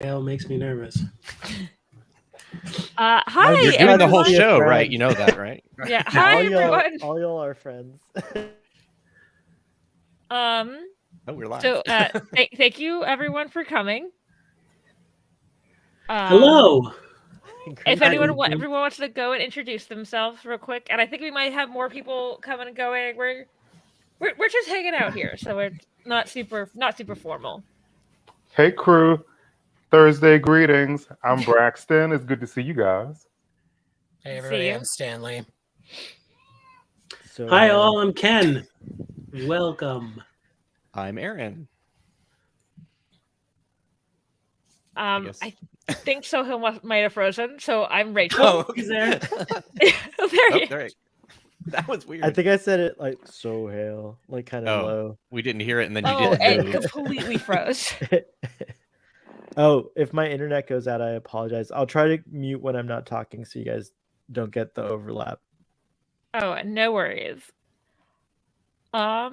Hell makes me nervous. Hi, You're doing everyone. the whole show, friend. right? You know that, right? Yeah. Hi, everyone. All y'all are friends. Oh, we're live. So, thank you, everyone, for coming. Hello. If everyone wants to go and introduce themselves real quick, and I think we might have more people coming and going. We're just hanging out here, so we're not super formal. Hey crew, Thursday greetings. I'm Braxton. It's good to see you guys. Hey See everybody, you. I'm Stanley. So, Hi all, I'm Ken. Welcome. I'm Aaron. I think Soho might have frozen, so I'm Rachel. Oh, He's there. Right. That was weird. I think I said it like so hail, like kind of low. We didn't hear it, and then you Oh, didn't it move. completely froze. Oh, if my internet goes out, I apologize. I'll try to mute when I'm not talking so you guys don't get the overlap. Oh, no worries. Hi.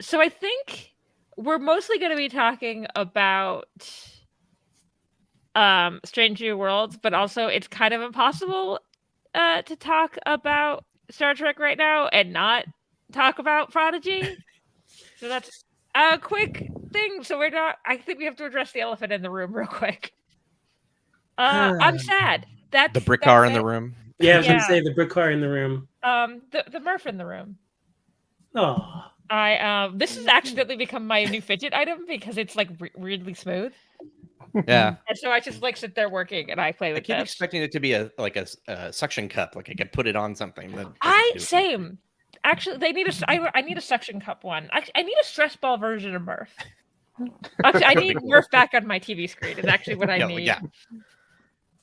So I think we're mostly going to be talking about Strange New Worlds, but also it's kind of impossible to talk about Star Trek right now and not talk about Prodigy. So that's a quick thing. So I think we have to address the elephant in the room real quick. I'm sad. The brick car in the room. Yeah, I was going to say the brick car in the room. The Murph in the room. Oh. This has accidentally become my new fidget item because it's like weirdly smooth. Yeah. And so I just like sit there working and I play with I keep this. expecting it to be a suction cup, like I could put it on something. Same. Actually, I need a suction cup one. I need a stress ball version of Murph. Actually, I need Murph back on my TV screen. Is actually what I need. Yeah.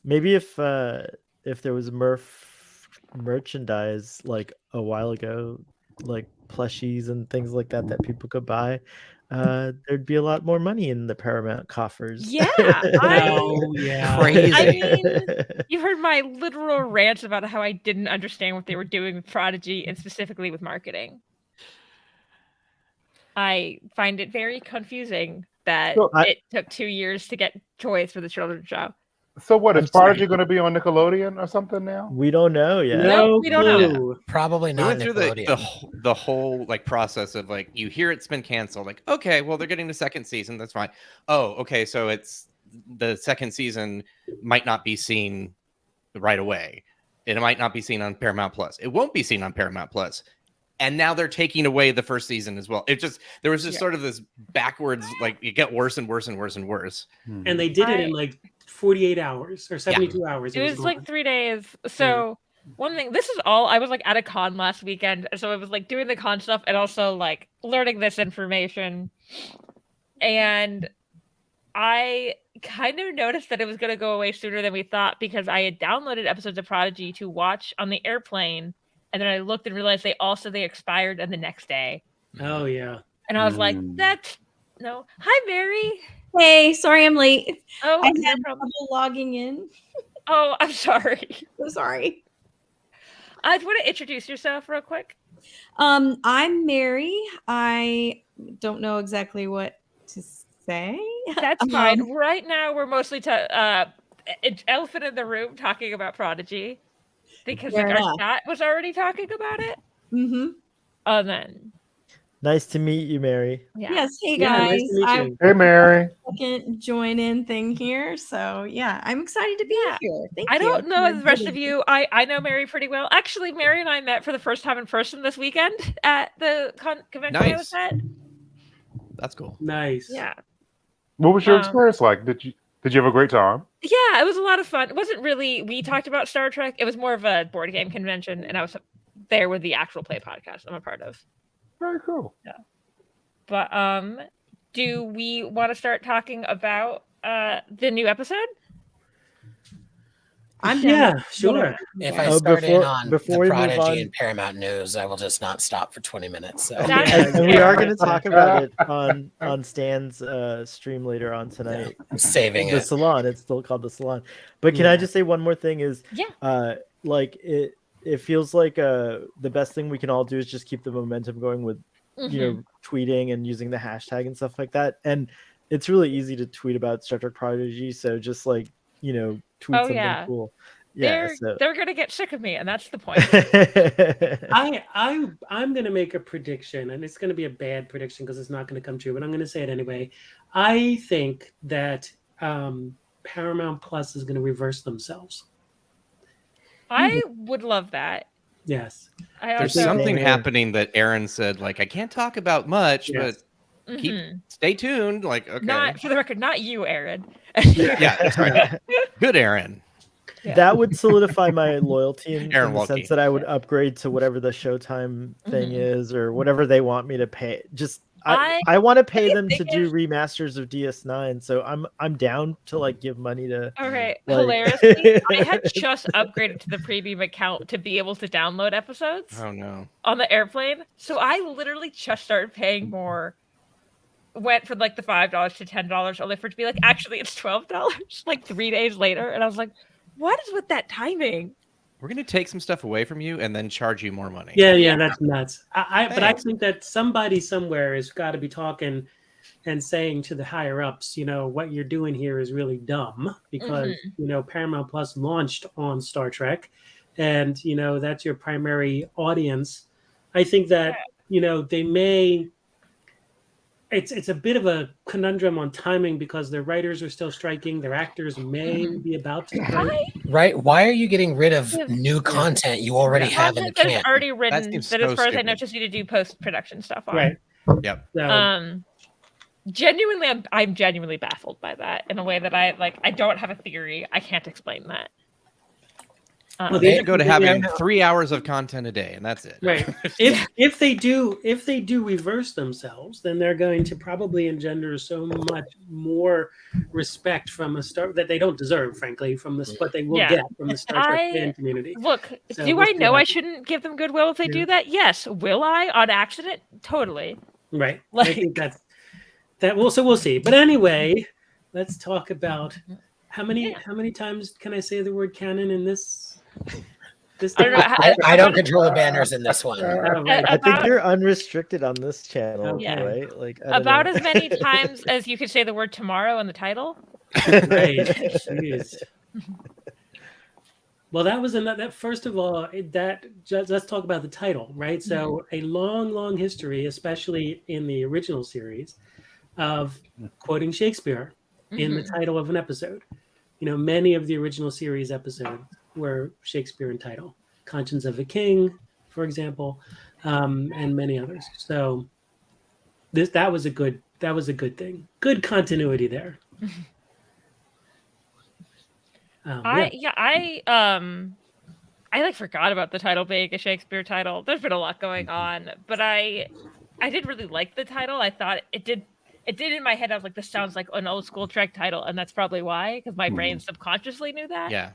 Maybe if there was Murph merchandise like a while ago, like plushies and things like that people could buy, there'd be a lot more money in the Paramount coffers. Yeah. Crazy. I mean, you've heard my literal rants about how I didn't understand what they were doing with Prodigy and specifically with marketing. I find it very confusing that it took 2 years to get toys for the children's show. So what, is Prodigy going to be on Nickelodeon or something now? We don't know yet. No, we don't know. Yeah, probably We not. went through the whole like process of like you hear it's been canceled. Like, okay, well they're getting the second season. That's fine. Oh, okay, so it's the second season might not be seen right away. It might not be seen on Paramount Plus. It won't be seen on Paramount Plus. And now they're taking away the first season as well. There was just sort of this backwards, like it get worse and worse and worse and worse. And they did it in like 48 hours or 72 hours. It was like 3 days. So one thing, this is all, I was like at a con last weekend. So I was like doing the con stuff and also like learning this information. And I kind of noticed that it was going to go away sooner than we thought because I had downloaded episodes of Prodigy to watch on the airplane. And then I looked and realized they expired on the next day. Oh, yeah. And I was like, no. Hi, Mary. Hey, sorry I'm late. Oh, I had trouble logging in. Oh, I'm sorry. So sorry. I just want to introduce yourself real quick. I'm Mary. I don't know exactly what to say. That's fine. Right now, we're mostly elephant in the room talking about Prodigy because like, our chat was already talking about it. Mm-hmm. Then. Nice to meet you, Mary. Yeah. Yes. Hey guys. Hey Mary. Second join in thing here. So yeah, I'm excited to be here. Thank you. I don't know the rest of you. I know Mary pretty well. Actually, Mary and I met for the first time in person this weekend at the convention I was at. That's cool. Nice. Yeah. What was your experience like? Did you have a great time? Yeah, it was a lot of fun. It wasn't really, we talked about Star Trek. It was more of a board game convention, and I was there with the actual play podcast I'm a part of. Very cool. Yeah. But do we want to start talking about the new episode? I'm down. Yeah, sure. If I start in on the Prodigy and Paramount News, I will just not stop for 20 minutes. So. And we are going to talk about it on Stan's stream later on tonight. Yeah, I'm saving the Salon. It's still called the Salon. But can I just say one more thing? Is like it feels like the best thing we can all do is just keep the momentum going with you know tweeting and using the hashtag and stuff like that. And it's really easy to tweet about Star Trek Prodigy. So just like, tweet something cool. Yeah, they're gonna get sick of me, and that's the point. I'm gonna make a prediction, and it's gonna be a bad prediction because it's not gonna come true, but I'm gonna say it anyway. I think that Paramount Plus is gonna reverse themselves. I would love that. Yes. There's something happening that Aaron said, like, I can't talk about much, but stay tuned. Like, okay. Not for the record, not you, Aaron. Yeah, that's right. Good, Aaron. Yeah. That would solidify my loyalty in the sense Walkie. that I would upgrade to whatever the Showtime thing is or whatever they want me to pay. Just I want to pay them to do remasters of DS9, so I'm down to like give money to. Okay, hilariously, I had just upgraded to the premium account to be able to download episodes. Oh no! On the airplane, so I literally just started paying more. Went from like the $5 to $10, only for it to be like, actually, it's $12. Like 3 days later, and I was like, what is with that timing? We're gonna take some stuff away from you and then charge you more money. Yeah, that's nuts. But I think that somebody somewhere has got to be talking and saying to the higher ups, what you're doing here is really dumb because Paramount Plus launched on Star Trek, and that's your primary audience. I think that they may. It's a bit of a conundrum on timing because their writers are still striking. Their actors may be about to strike. Right? Why are you getting rid of new content you already have in the can? It's already written. That as far as I know, just need to do post-production stuff on. Right. Yep. So, genuinely, I'm genuinely baffled by that in a way that I don't have a theory. I can't explain that. They should go to having 3 hours of content a day, and that's it. Right. if they do reverse themselves, then they're going to probably engender so much more respect from a Star that they don't deserve, frankly, from this, but they will get from the Star Trek fan community. Look, do I know I shouldn't give them goodwill if they do that? Yes. Will I on accident? Totally. Right. I think that. We'll see. But anyway, let's talk about how many times can I say the word canon in this? I don't control the banners in this one. I think you're unrestricted on this channel, right? Like about as many times as you could say the word tomorrow in the title. Right. Jeez. Well, that was another. First of all, let's talk about the title, right? So, a long history, especially in the original series, of quoting Shakespeare in the title of an episode. Many of the original series episodes were Shakespeare in title. Conscience of a King, for example, and many others. So that was a good thing. Good continuity there. I forgot about the title being a Shakespeare title. There's been a lot going on, but I did really like the title. I thought it did in my head. I was like, this sounds like an old school Trek title, and that's probably why, because my brain subconsciously knew that. Yeah.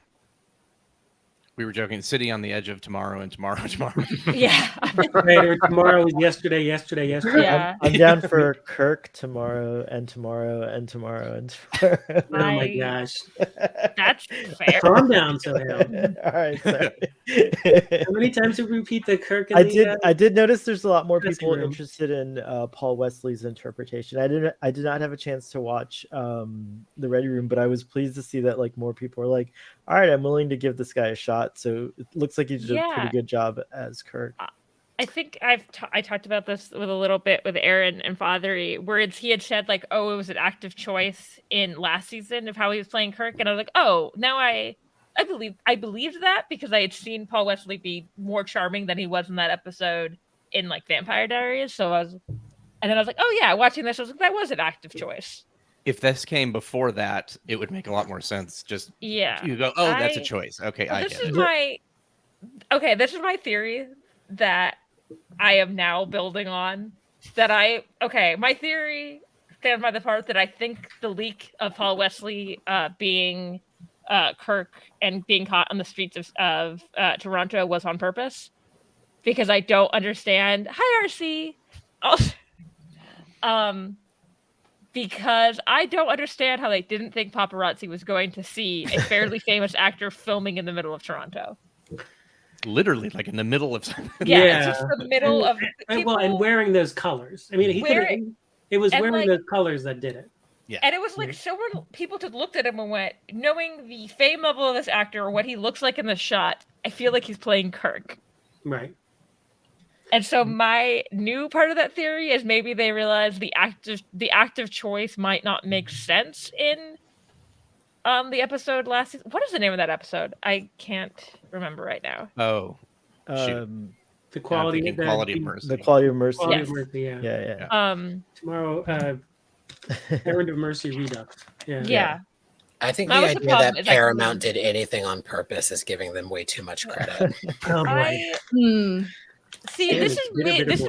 We were joking, city on the edge of tomorrow and tomorrow. Yeah. Right, tomorrow was yesterday. Yeah. I'm down for Kirk tomorrow and tomorrow and tomorrow and tomorrow. Oh my gosh. That's fair. Calm down, Sohail. All right. Sorry. How many times did we repeat the Kirk? I did notice there's a lot more people interested in Paul Wesley's interpretation. I did not have a chance to watch the Ready Room, but I was pleased to see that more people are like, all right, I'm willing to give this guy a shot. So it looks like he did a pretty good job as Kirk. I think I talked about this with a little bit with Aaron and Fatheree, where he had said it was an active choice in last season of how he was playing Kirk, and I was like, oh, now I believed that because I had seen Paul Wesley be more charming than he was in that episode in Vampire Diaries. And then I was like, oh yeah, watching this, I was like, that was an active choice. If this came before that, it would make a lot more sense. Just you go, oh, that's a choice. Okay, I get it. This is my theory that I am now building on. My theory stands by the part that I think the leak of Paul Wesley being Kirk and being caught on the streets of Toronto was on purpose, because I don't understand. Hi, RC. Because I don't understand how they didn't think paparazzi was going to see a fairly famous actor filming in the middle of Toronto. Literally, in the middle of something. Yeah, it's just the middle of and wearing those colors. I mean, it was wearing those colors that did it. Yeah. And it was like people just looked at him and went, knowing the fame level of this actor or what he looks like in the shot, I feel like he's playing Kirk. Right. And so my new part of that theory is maybe they realized the active choice might not make sense in the episode last season. What is the name of that episode? I can't remember right now. Oh, shoot. The quality of mercy. The quality of mercy. Quality of mercy, yeah. Yeah. Tomorrow, Errand of Mercy Redux. Yeah. I think the idea that Paramount did anything on purpose is giving them way too much credit. Oh boy. See, this is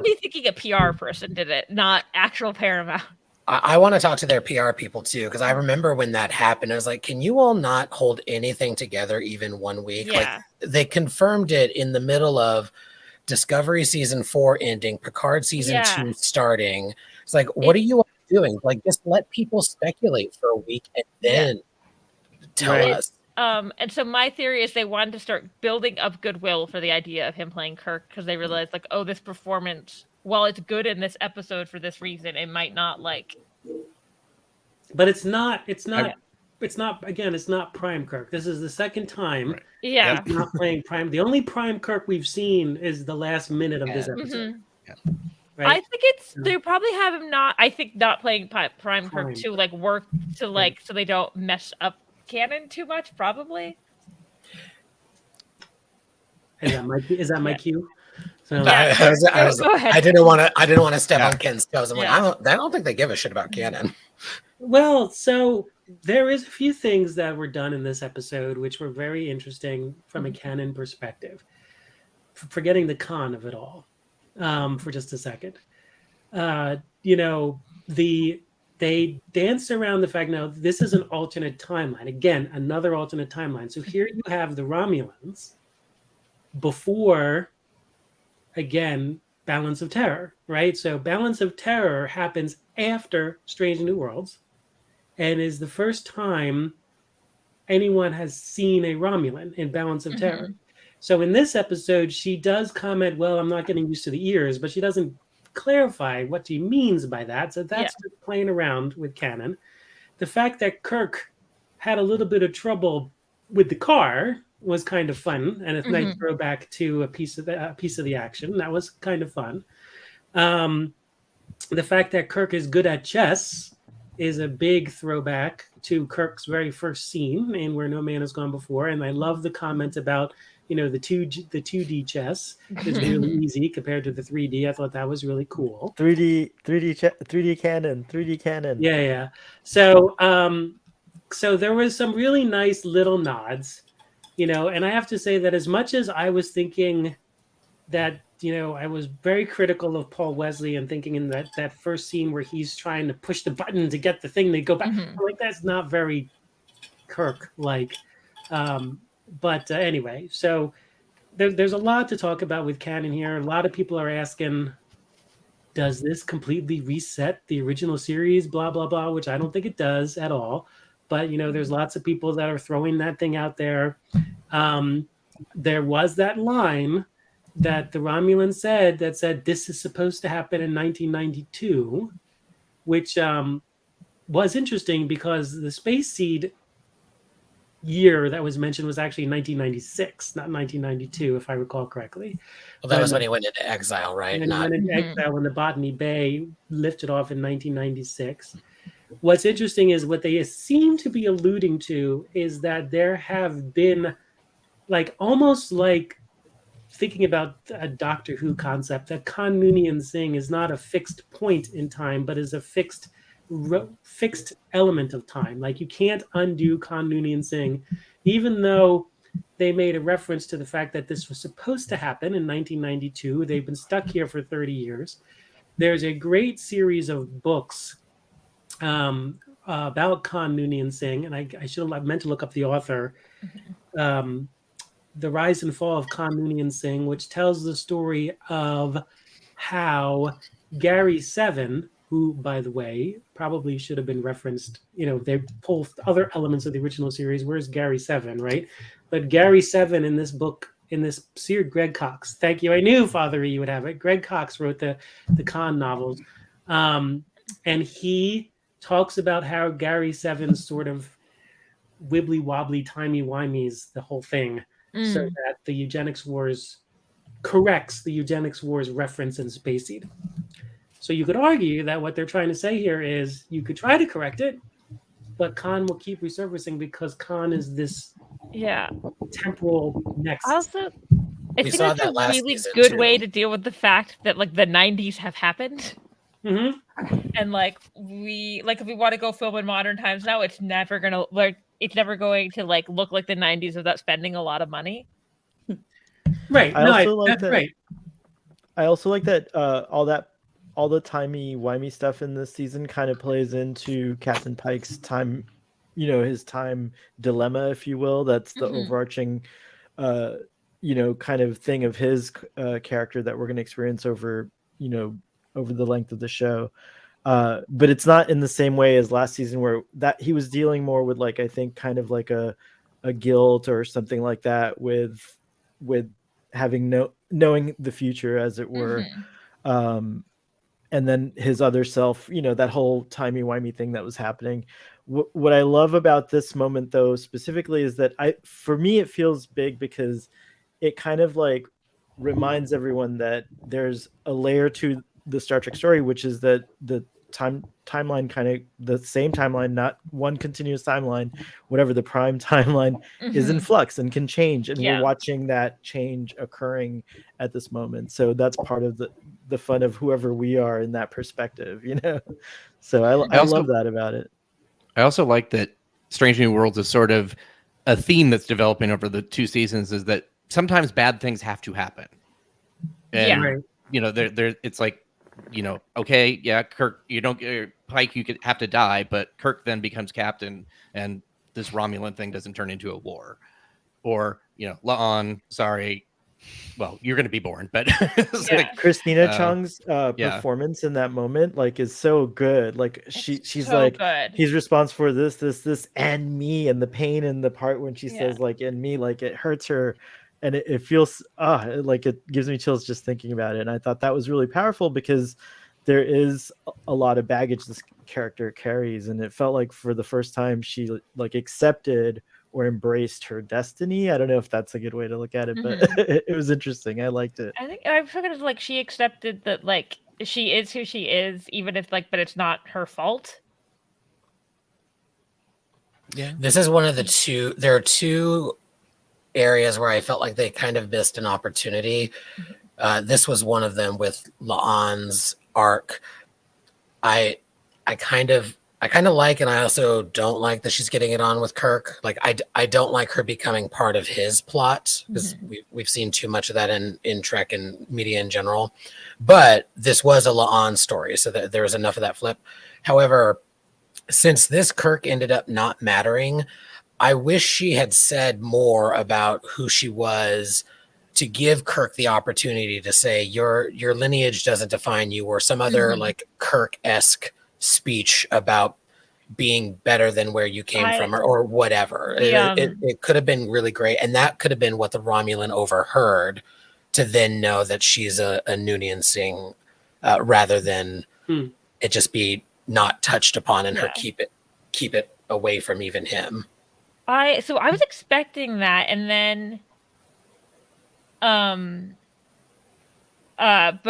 me thinking a PR person did it, not actual Paramount. I want to talk to their PR people too, because I remember when that happened, I was like, can you all not hold anything together even 1 week? Yeah. Like, they confirmed it in the middle of Discovery season 4 ending, Picard season 2 starting. It's like, what are you all doing? Like, just let people speculate for a week and then tell us. And so my theory is they wanted to start building up goodwill for the idea of him playing Kirk, because they realized, like, oh, this performance, while it's good in this episode for this reason, it might not But it's not Prime Kirk. This is the second time. Right. Yeah. He's not playing Prime. The only Prime Kirk we've seen is the last minute of this episode. Mm-hmm. Right? I think they probably have him not playing Prime Kirk to like work to like so they don't mess up canon too much, probably. Is that my cue? So, I didn't want to step on Ken's toes. I'm like, I don't think they give a shit about canon. Well, so there is a few things that were done in this episode which were very interesting from a canon perspective. Forgetting the con of it all for just a second. They danced around the fact, now this is an alternate timeline. Again, another alternate timeline. So here you have the Romulans before, again, Balance of Terror, right? So Balance of Terror happens after Strange New Worlds and is the first time anyone has seen a Romulan in Balance of Terror. So in this episode, she does comment, well, I'm not getting used to the ears, but she doesn't clarify what she means by that. So that's just playing around with canon. The fact that Kirk had a little bit of trouble with the car was kind of fun, and a nice throwback to a piece of the action. That was kind of fun. The fact that Kirk is good at chess is a big throwback to Kirk's very first scene in Where No Man Has Gone Before, and I love the comment about the 2D chess is really easy compared to the 3D. I thought that was really cool. 3D canon. Yeah. So there was some really nice little nods, and I have to say that as much as I was thinking that, I was very critical of Paul Wesley and thinking in that first scene where he's trying to push the button to get the thing to go back. I'm like, that's not very Kirk-like. But anyway, so there's a lot to talk about with canon here. A lot of people are asking, does this completely reset the original series? Blah, blah, blah, which I don't think it does at all. But, there's lots of people that are throwing that thing out there. There was that line that the Romulan said this is supposed to happen in 1992, which was interesting because the Space Seed year that was mentioned was actually 1996, not 1992, if I recall correctly. Well, that was when he went into exile, right? He went into exile when the Botany Bay lifted off in 1996. What's interesting is what they seem to be alluding to is that there have been almost like thinking about a Doctor Who concept, that Khan Noonien Singh is not a fixed point in time, but is a fixed element of time. Like, you can't undo Khan Noonien Singh, even though they made a reference to the fact that this was supposed to happen in 1992. They've been stuck here for 30 years. There's a great series of books about Khan Noonien Singh, and I should have meant to look up the author. The Rise and Fall of Khan Noonien Singh, which tells the story of how Gary Seven, who, by the way, probably should have been referenced. They pull other elements of the original series. Where's Gary Seven, right? But Gary Seven in this book, in this series, Greg Cox. Thank you. I knew Fatheree you would have it. Greg Cox wrote the Khan novels, and he talks about how Gary Seven's sort of wibbly wobbly, timey wimeys the whole thing, so that the eugenics wars corrects the eugenics wars reference in Space Seed. So you could argue that what they're trying to say here is you could try to correct it, but Khan will keep resurfacing because Khan is this temporal nexus. Also, I think saw that's that a last really season, good too. way to deal with the fact that like the 90s have happened. And like if we want to go film in modern times now, it's never going to like look like the 90s without spending a lot of money. Right. I also like that all the timey-wimey stuff in this season kind of plays into Captain Pike's time, his time dilemma, if you will. That's the overarching, kind of thing of his character that we're going to experience over the length of the show. But it's not in the same way as last season where that he was dealing more with like, I think kind of like a guilt or something like that with having knowing the future, as it were. And then his other self, that whole timey-wimey thing that was happening. What I love about this moment, though, specifically, is that for me, it feels big because it kind of like reminds everyone that there's a layer to the Star Trek story, which is that the timeline, kind of the same timeline, not one continuous timeline, whatever the prime timeline is in flux and can change, and we're watching that change occurring at this moment. So that's part of the fun of whoever we are in that perspective, So I love that about it. I also like that Strange New Worlds is sort of a theme that's developing over the 2 seasons, is that sometimes bad things have to happen. And there it's like, okay, yeah, Kirk, Pike, you could have to die, but Kirk then becomes captain, and this Romulan thing doesn't turn into a war. Or, La'an, sorry, well, you're going to be born, but like, Christina Chong's performance in that moment, like, is so good. Like, she's so like, good. He's responsible for this, and me, and the pain in the part when she says, like, and me, like, it hurts her. And it feels like it gives me chills just thinking about it. And I thought that was really powerful because there is a lot of baggage this character carries, and it felt like for the first time she like accepted or embraced her destiny. I don't know if that's a good way to look at it, but it was interesting. I liked it. I think I figured it's like she accepted that like she is who she is, even if like, but it's not her fault. Yeah, this is one of the two. There are two areas where I felt like they kind of missed an opportunity. This was one of them with La'an's arc. I kind of like, and I also don't like that she's getting it on with Kirk. Like I don't like her becoming part of his plot, because we've seen too much of that in Trek and media in general. But this was a La'an story, so that there was enough of that flip. However, since this Kirk ended up not mattering, I wish she had said more about who she was, to give Kirk the opportunity to say your lineage doesn't define you, or some other like Kirk-esque speech about being better than where you came from, or whatever. It could have been really great, and that could have been what the Romulan overheard, to then know that she's a Noonien Singh, rather than it just be not touched upon and her keep it away from even him. I was expecting that, and then but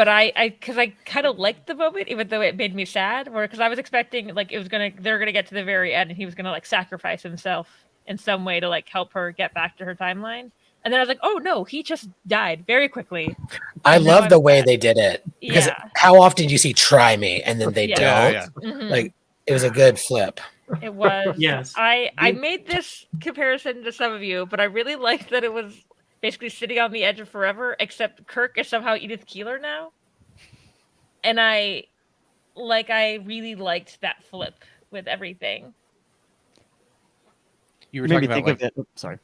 I because I kind of liked the moment, even though it made me sad, because I was expecting like they're gonna get to the very end and he was gonna like sacrifice himself in some way to like help her get back to her timeline. And then I was like, oh no, he just died very quickly. I love the way they did it, because how often do you see "try me" and then they don't? Like, it was a good flip. It was. Yes. I made this comparison to some of you, but I really liked that it was basically sitting on the edge of forever, except Kirk is somehow Edith Keeler now. And I really liked that flip with everything. You were talking about sorry.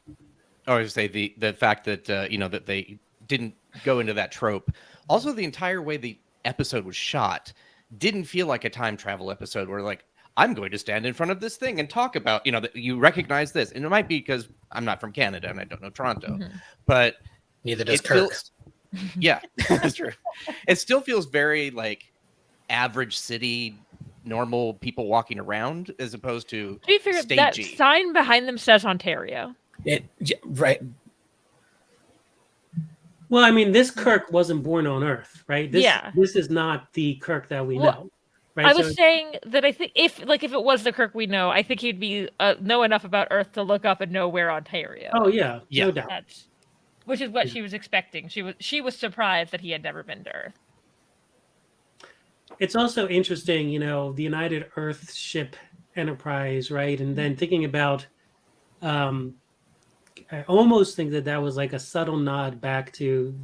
Oh, I was going to say the fact that that they didn't go into that trope. Also, the entire way the episode was shot didn't feel like a time travel episode where like, I'm going to stand in front of this thing and talk about, that you recognize this. And it might be because I'm not from Canada and I don't know Toronto, but neither does Kirk. Yeah, that's true. It still feels very like average city normal people walking around as opposed to be fair, that stagey. sign behind them says Ontario. Right. Well, I mean, this Kirk wasn't born on Earth, right? This is not the Kirk that we know, right? I was saying that I think if it was the Kirk we know, I think he'd be know enough about Earth to look up and know where Ontario. Oh yeah, no doubt. Which is what she was expecting. She was surprised that he had never been to Earth. It's also interesting, the United Earthship Enterprise, right? And then thinking about, I almost think that was like a subtle nod back to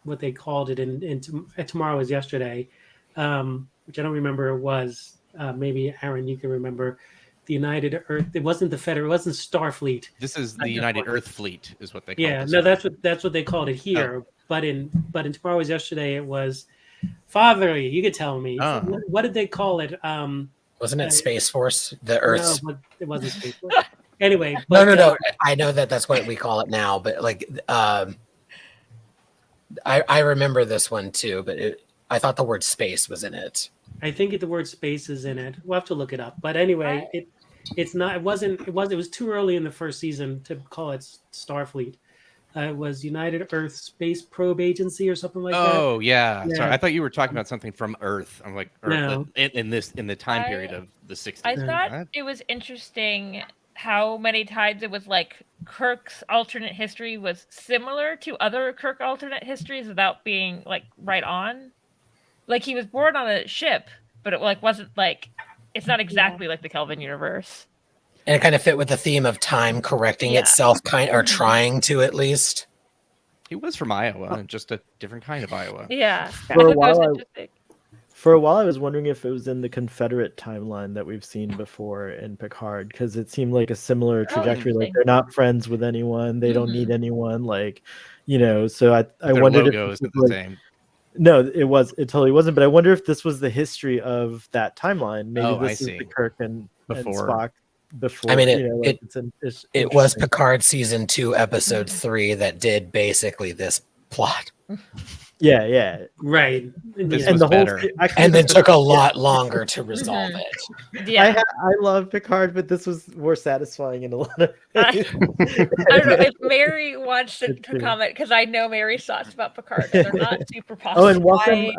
what they called it in Tomorrow Is Yesterday, which I don't remember it was. Maybe Aaron, you can remember. The United Earth. It wasn't the Federal. It wasn't Starfleet. This is the United Earth Fleet, is what they call it. Yeah, no, that's what they called it here. Oh. But in Tomorrow Was Yesterday, it was Fatheree. You could tell me. What did they call it? Wasn't it Space Force? The Earth? No, it wasn't Space Force. Anyway, no. I know that's what we call it now, but like, I remember this one too. But I thought the word space was in it. I think the word space is in it. We'll have to look it up. But anyway, it's not. It was too early in the first season to call it Starfleet. It was United Earth Space Probe Agency or something like that. Oh yeah. Sorry, I thought you were talking about something from Earth. I'm like, Earth, no. in the time period of the 60s. I thought it was interesting how many times it was like Kirk's alternate history was similar to other Kirk alternate histories without being like right on. Like he was born on a ship, but it wasn't like it's not exactly like the Kelvin universe. And it kind of fit with the theme of time correcting itself, or trying to at least. He was from Iowa, just a different kind of Iowa. Yeah. For a while, I was wondering if it was in the Confederate timeline that we've seen before in Picard, because it seemed like a similar trajectory. Like they're not friends with anyone, they don't need anyone. So I wondered if logo isn't the same. No, it totally wasn't. But I wonder if this was the history of that timeline. Maybe this is the Kirk and Spock. Before, I mean, it was Picard season 2, episode 3 that did basically this plot. Yeah, right. This and was the better. And then took a lot longer to resolve it. Yeah, I love Picard, but this was more satisfying in a lot of ways. I don't know if Mary wants to comment, because I know Mary's thoughts about Picard. They're not super positive. Oh, and welcome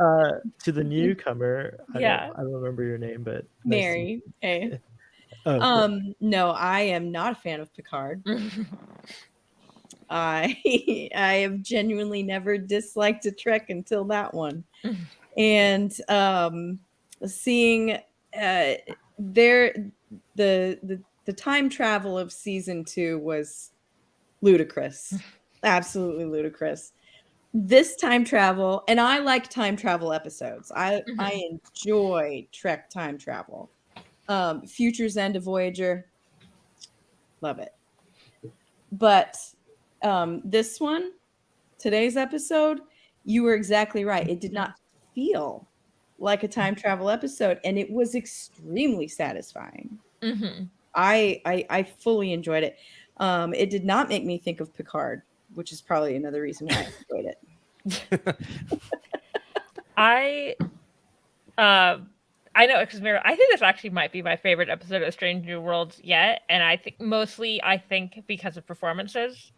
to the newcomer. I don't remember your name, but Mary. Hey. No, I am not a fan of Picard. I have genuinely never disliked a Trek until that one. And seeing the time travel of season 2 was ludicrous. Absolutely ludicrous. This time travel, and I like time travel episodes. I enjoy Trek time travel. Future's End of Voyager, love it. But this one, today's episode, you were exactly right. It did not feel like a time travel episode, and it was extremely satisfying. I fully enjoyed it. It did not make me think of Picard, which is probably another reason why I enjoyed it. I know, because I think this actually might be my favorite episode of Strange New Worlds yet, and I think mostly because of performances.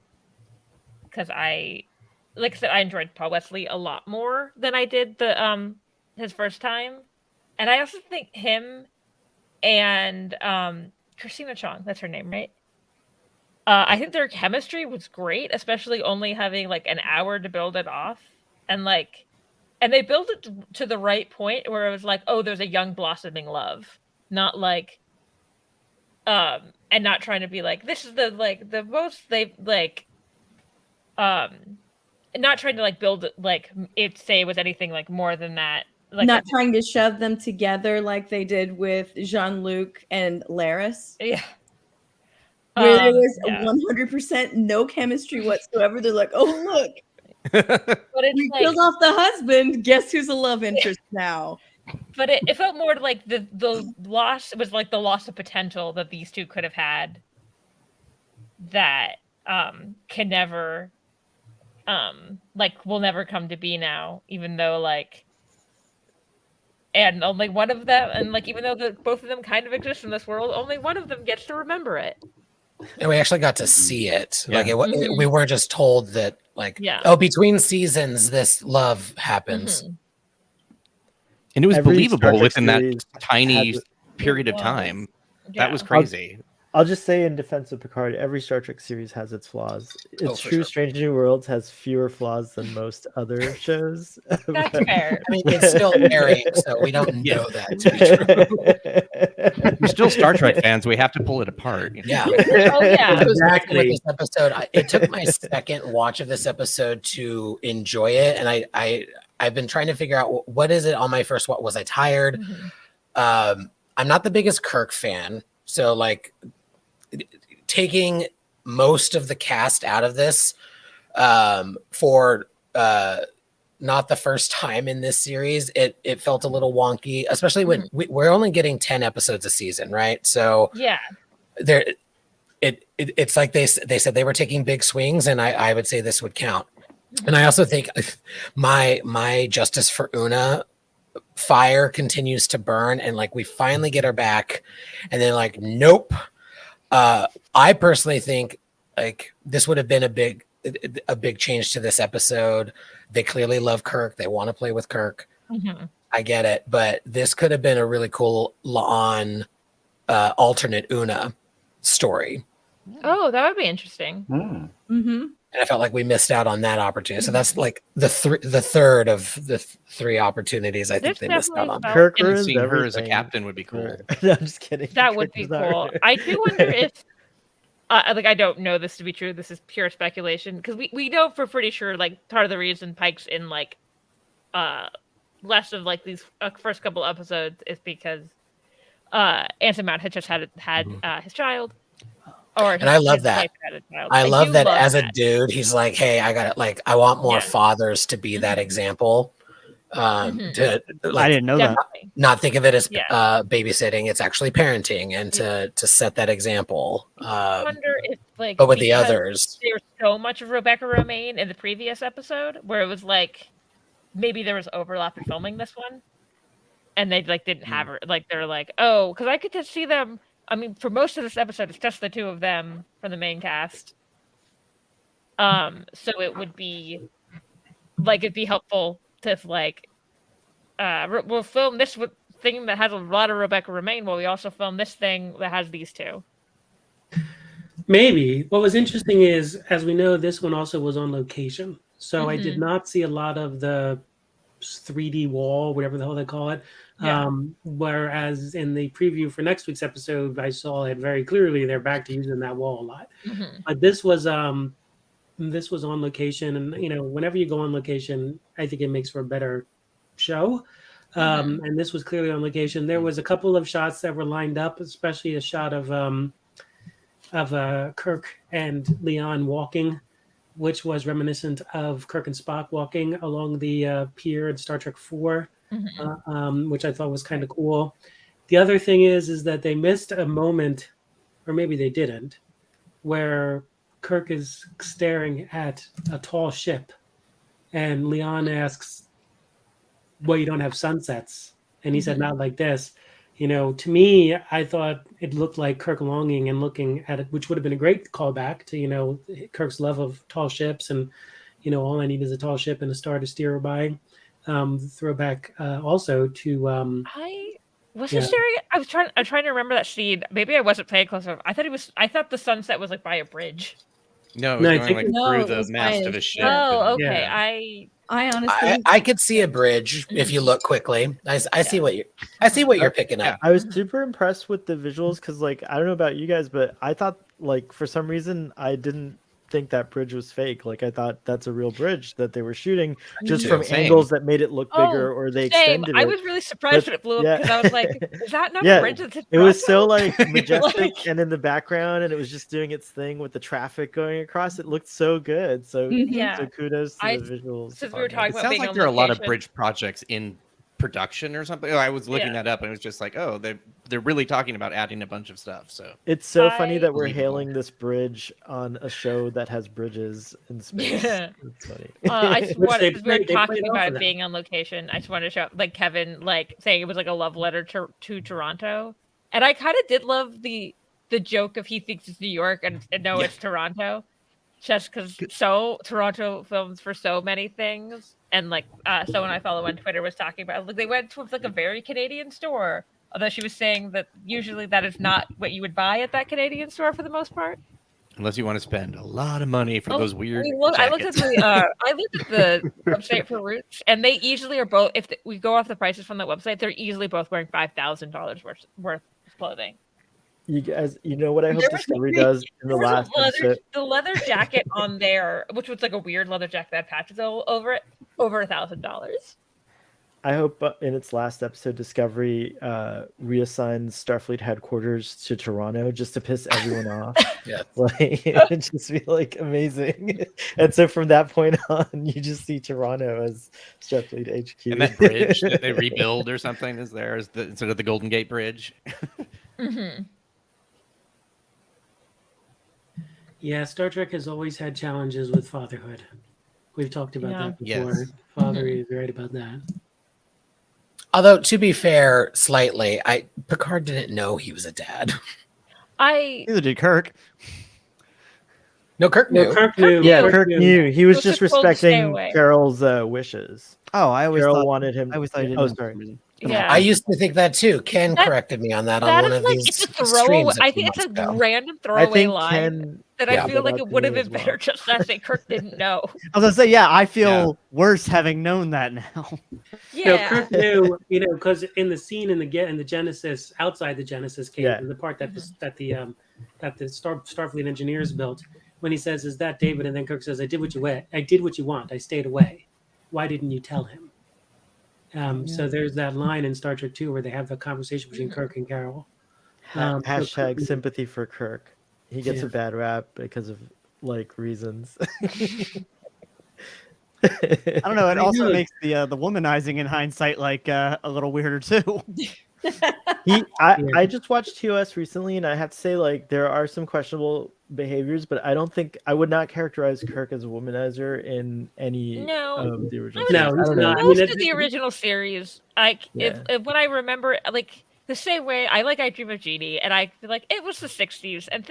Because like I said, I enjoyed Paul Wesley a lot more than I did his first time, and I also think him and Christina Chong, that's her name, right? I think their chemistry was great, especially only having like an hour to build it off, and they built it to the right point where it was like, oh, there's a young blossoming love, not like, and not trying to be like, this is the most they've not trying to like build it like it say was anything like more than that. Like not trying to shove them together like they did with Jean-Luc and Laris. Yeah. Where there was 100% no chemistry whatsoever. They're like, oh, look. But we killed off the husband. Guess who's a love interest now? But it felt more like the loss. It was like the loss of potential that these two could have had. That can never, will never come to be now. Even though and only one of them, and like even though both of them kind of exist in this world, only one of them gets to remember it. And we actually got to see it. Yeah. Like we weren't just told that, like, between seasons, this love happens. And it was Every believable Star Trek within that series tiny has- period of time. Yeah. That was crazy. I'll just say in defense of Picard, every Star Trek series has its flaws. It's for true, sure. Strange New Worlds has fewer flaws than most other shows. That's fair. I mean, it's still airing, so we don't know that to be true. We're still Star Trek fans. We have to pull it apart. Yeah. Oh yeah. I was thinking Exactly. with this episode, it took my second watch of this episode to enjoy it, and I've been trying to figure out what is it on my first watch. Was I tired? I'm not the biggest Kirk fan, so like taking most of the cast out of this for not the first time in this series, it felt a little wonky, especially when we're only getting 10 episodes a season, right? So Yeah. It's like they said they were taking big swings, and I would say this would count. And I also think my justice for Una fire continues to burn, and like we finally get her back, and then like nope. I personally think like this would have been a big change to this episode. They clearly love Kirk. They want to play with Kirk. I get it, but this could have been a really cool alternate Una story. Oh, that would be interesting. And I felt like we missed out on that opportunity. So that's like the third of the three opportunities I think they missed out on. Kirk And ruins seeing her as a everything. captain would be cool. No, I'm just kidding. That would Kirk be is not cool. right. I do wonder if, like, I don't know this to be true. This is pure speculation because we know for pretty sure, like, part of the reason Pike's in like, less of like these first couple episodes is because, Anson Mount had just had his child. And I love that. I love that as a dude, he's like, hey, I want more fathers to be that example. To like, I didn't know that. Not think of it as babysitting. It's actually parenting, and to set that example. I wonder if like, but with the because others, there's so much of Rebecca Romaine in the previous episode where it was like maybe there was overlap in filming this one, and they like didn't have her. Like they're like, oh, because I could just see them. I mean, for most of this episode, it's just the two of them from the main cast. So it would be like it'd be helpful to like, we'll film this thing that has a lot of Rebecca Romaine, while we also film this thing that has these two. Maybe. What was interesting is, as we know, this one also was on location, so I did not see a lot of the 3D wall, whatever the hell they call it. Whereas in the preview for next week's episode, I saw it very clearly. They're back to using that wall a lot. But this was on location, and you know, whenever you go on location, I think it makes for a better show. And this was clearly on location. There was a couple of shots that were lined up, especially a shot of Kirk and Leon walking, which was reminiscent of Kirk and Spock walking along the pier in Star Trek IV. Which I thought was kind of cool. The other thing is that they missed a moment, or maybe they didn't, where Kirk is staring at a tall ship, and Leon asks, "Well, you don't have sunsets," and he said, "Not like this." You know, to me, I thought it looked like Kirk longing and looking at it, which would have been a great callback to, you know, Kirk's love of tall ships, and you know, all I need is a tall ship and a star to steer her by. Throwback also to I wasn't staring. I'm trying to remember that scene. Maybe I wasn't paying close enough. I thought the sunset was like by a bridge. No, it was going like through it the was mast by of a a ship. Oh, okay. Yeah. I honestly, I could see a bridge if you look quickly. I see what you're picking up. I was super impressed with the visuals because, like, I don't know about you guys, but I thought, like, for some reason, I didn't think that bridge was fake. Like, I thought that's a real bridge that they were shooting just from angles that made it look bigger, or they extended it. I was really surprised when it blew up because I was like, "Is that not a bridge?" That's It was so like majestic and in the background, and it was just doing its thing with the traffic going across. It looked so good. So, so kudos to the visuals. Since we were talking It about sounds being like on there are a lot of location. bridge projects in production or something. I was looking that up, and it was just like, oh, they're really talking about adding a bunch of stuff. So it's so funny that we're Believable. hailing this bridge on a show that has bridges in space. Yeah. It's funny. I just Which wanted, they because we were played talking off about of it that. being on location. I just wanted to show, like, Kevin, like, saying it was like a love letter to Toronto, and I kind of did love the joke of he thinks it's New York and no, it's Toronto, just because Toronto films for so many things, and like someone I follow on Twitter was talking about, like, they went to like a very Canadian store, although she was saying that usually that is not what you would buy at that Canadian store for the most part. unless you want to spend a lot of money for those weird I looked at jackets. the website for Roots, and they easily are both. If we go off the prices from that website, they're easily both wearing $5,000 worth of clothing. You guys, you know what I hope There was Discovery does in the There was last episode? the leather jacket on there, which was like a weird leather jacket that had patches all over it, over $1,000. I hope in its last episode, Discovery reassigns Starfleet headquarters to Toronto just to piss everyone off. Yeah. Like, it would just be like amazing. And so from that point on, you just see Toronto as Starfleet HQ. And that bridge that they rebuild or something is there instead of the Golden Gate Bridge. Mm-hmm. Yeah, Star Trek has always had challenges with fatherhood. We've talked about that before. Yes. Fatheree is right about that. Although, to be fair, slightly, Picard didn't know he was a dad. Neither did Kirk. No, Kirk knew. No, Kirk knew. Yeah, Kirk knew. He was just just told to stay respecting away. Carol's wishes. Oh, I always Carol thought wanted him. I always thought he didn't Oh, know for sorry. some reason. Yeah, I used to think that too. Ken corrected me on that on that one is of like these it's a throwaway. streams. I think it's a random I throwaway think line Ken. that yeah. I feel like That it out would to have me been as better well. just to say Kirk didn't know. I was gonna say, yeah, I feel Yeah. worse having known that now. Yeah, No, Kirk knew, because in the scene in the Genesis, outside the Genesis cave, Yeah. the part that the Starfleet engineers built, when he says, "Is that David?" and then Kirk says, "I did what you want. I stayed away. Why didn't you tell him?" So there's that line in Star Trek 2 where they have the conversation between Kirk and Carol. Hashtag sympathy for Kirk. He gets Yeah. a bad rap because of like reasons. I don't know. It I also know. makes the womanizing in hindsight like a little weirder too. I just watched TOS recently, and I have to say, like, there are some questionable behaviors, but I would not characterize Kirk as a womanizer in any No. of the original. No, series. he's I don't know. not. I mean, most it's- of the original series, like Yeah. if when I remember, like the same way I Dream of Jeannie, and I feel like it was the '60s, and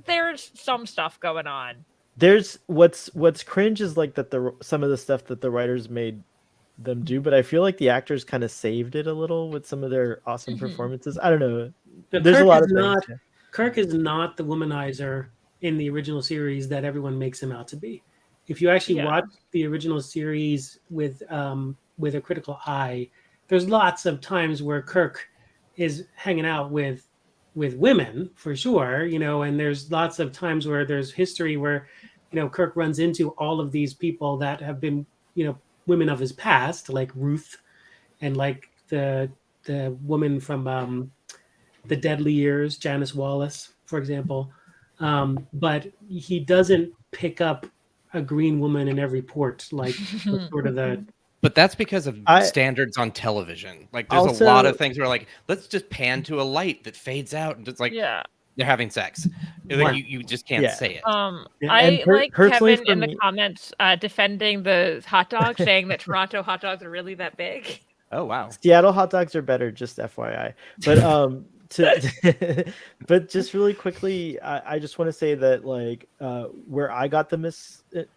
there's some stuff going on. There's what's cringe is like that some of the stuff that the writers made them do, but I feel like the actors kind of saved it a little with some of their awesome performances. I don't know. But There's Kirk a lot is of not, things. Kirk is not the womanizer in the original series that everyone makes him out to be. If you actually Yeah. watch the original series with a critical eye, there's lots of times where Kirk is hanging out with women for sure, and there's lots of times where there's history where, Kirk runs into all of these people that have been, women of his past, like Ruth and like the woman from the Deadly Years, Janice Wallace, for example. But he doesn't pick up a green woman in every port, like sort of the. But that's because of standards on television. Like, there's Also- a lot of things where, like, let's just pan to a light that fades out, and it's like they're having sex. Like, Right. you just can't Yeah. say it. Yeah, I and like personally Kevin for in the me- comments defending the hot dog, saying that Toronto hot dogs are really that big. Oh wow. Seattle hot dogs are better, just FYI. But but just really quickly, I just want to say that like where I got the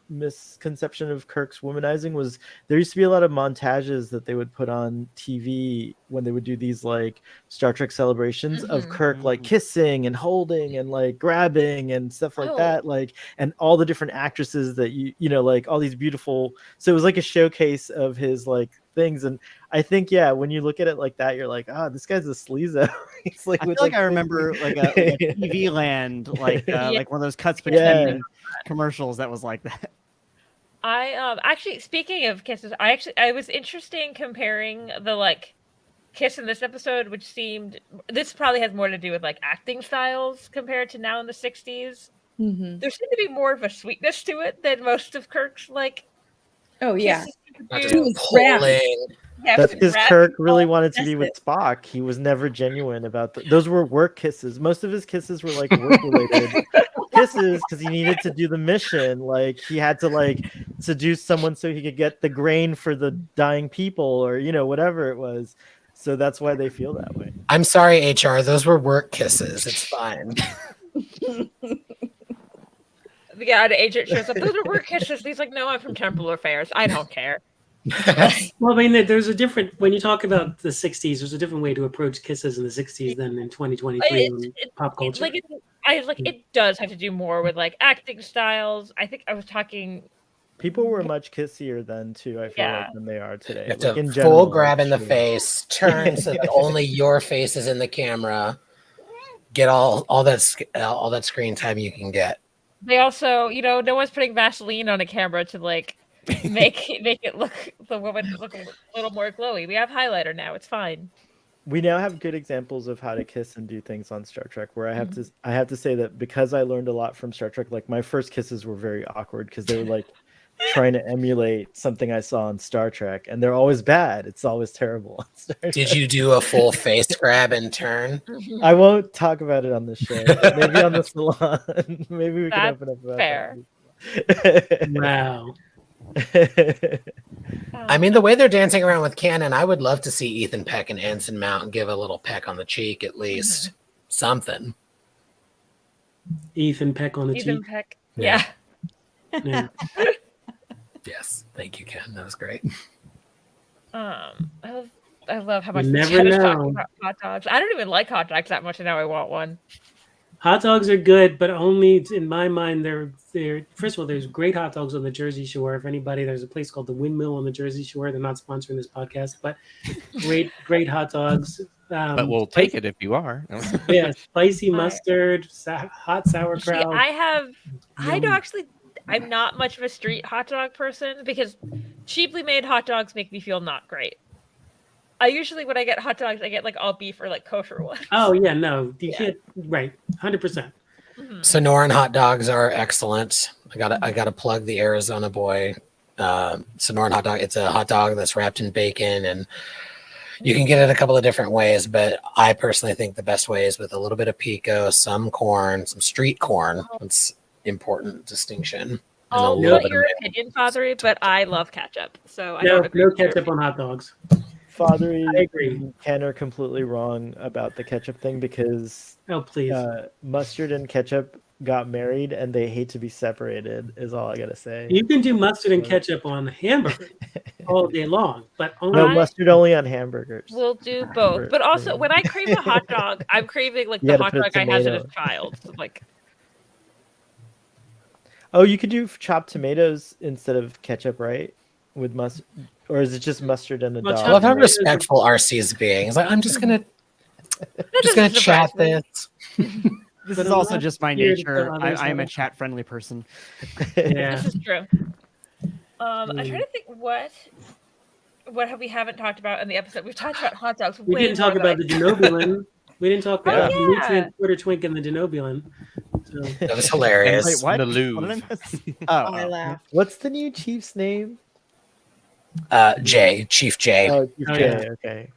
misconception of Kirk's womanizing was there used to be a lot of montages that they would put on TV when they would do these like Star Trek celebrations of Kirk like kissing and holding and like grabbing and stuff like that, like, and all the different actresses that you know, like all these beautiful. So it was like a showcase of his like things, and I think when you look at it like that, you're like, this guy's a sleazo. He's like, I feel like I remember like a TV Land, like like one of those cuts between commercials that was like that. I actually, speaking of kisses, I was interested in comparing the like kiss in this episode, which seemed, this probably has more to do with like acting styles compared to now in the '60s. Mm-hmm. There seemed to be more of a sweetness to it than most of Kirk's like. Oh yeah. kisses Not do. just pulling. Yeah, That's because rat Kirk really people, wanted to that's be with it. Spock. He was never genuine about those were work kisses. Most of his kisses were like work related kisses because he needed to do the mission. Like he had to like seduce someone so he could get the grain for the dying people, or whatever it was. So that's why they feel that way. I'm sorry, HR. Those were work kisses. It's fine. Yeah, the agent shows up. Those are work kisses. He's like, no, I'm from Temple Affairs. I don't care. Well, I mean, there's a different when you talk about the '60s. There's a different way to approach kisses in the '60s than in 2023 in pop culture. It does have to do more with like acting styles. I think I was talking. People were much kissier then too. I feel Yeah. like than they are today. You have Like to in full general, grab in the sure. face, turn so that only your face is in the camera. Get all that screen time you can get. They also, no one's putting Vaseline on a camera to like make it look the woman look a little more glowy. We have highlighter now. It's fine. We now have good examples of how to kiss and do things on Star Trek, where I have to say that because I learned a lot from Star Trek, like my first kisses were very awkward because they were like trying to emulate something I saw on Star Trek, and they're always bad. It's always terrible on Star Trek. Did you do a full face grab and turn? I won't talk about it on the show. Maybe on the salon. Maybe we can That's open up about fair. that. Wow. I mean, the way they're dancing around with Cannon, I would love to see Ethan Peck and Anson Mount and give a little peck on the cheek at least. Something. Ethan Peck on the Ethan cheek. Peck. Yeah. Yeah. Yeah. Yes. Thank you, Ken. That was great. I love how much You the never chat is know. talking about hot dogs. I don't even like hot dogs that much, and now I want one. Hot dogs are good, but only in my mind. They're first of all, there's great hot dogs on the Jersey Shore. If anybody, there's a place called the Windmill on the Jersey Shore. They're not sponsoring this podcast, but great hot dogs. But we'll take it if you are. Yeah, spicy All right. mustard, hot sauerkraut. I'm not much of a street hot dog person because cheaply made hot dogs make me feel not great. I usually, when I get hot dogs, I get like all beef or like kosher ones. Oh yeah, no, you can't. Right, 100%. Sonoran hot dogs are excellent. I gotta plug the Arizona boy. Sonoran hot dog. It's a hot dog that's wrapped in bacon, and you can get it a couple of different ways. But I personally think the best way is with a little bit of pico, some corn, some street corn. It's important distinction. And a I'll little know bit your of opinion, Fatheree, but I love ketchup, so I No, don't agree no with your ketchup on hot dogs. Fatheree I agree. and Ken are completely wrong about the ketchup thing because Oh please. mustard and ketchup got married and they hate to be separated. Is all I gotta say. You can do mustard and ketchup on hamburgers all day long, but only No, mustard only on hamburgers. We'll do both. But also, when I crave a hot dog, I'm craving like You the gotta hot put dog I had as a tomato. child. So, like, Oh, you could do chopped tomatoes instead of ketchup, right? With mustard, or is it just mustard and a Well, I dog? love how tomatoes are- respectful RC is being. He's like, I'm just gonna doesn't chat surprise me. this. This But is I'm also not just my here to nature. tell others I am how a to- chat-friendly person. Yeah. This is true. I'm trying to think what we haven't talked about in the episode. We've talked about hot dogs. We way didn't talk more than about the denobulin. We didn't talk Oh, about the yeah. nutrient quarter twink and the denobulin. So That was hilarious. Wait, what? The What Louvre. did I miss? I Oh, laughed. What's the new chief's name? Chief J. Oh, Chief Oh, J. yeah. Okay.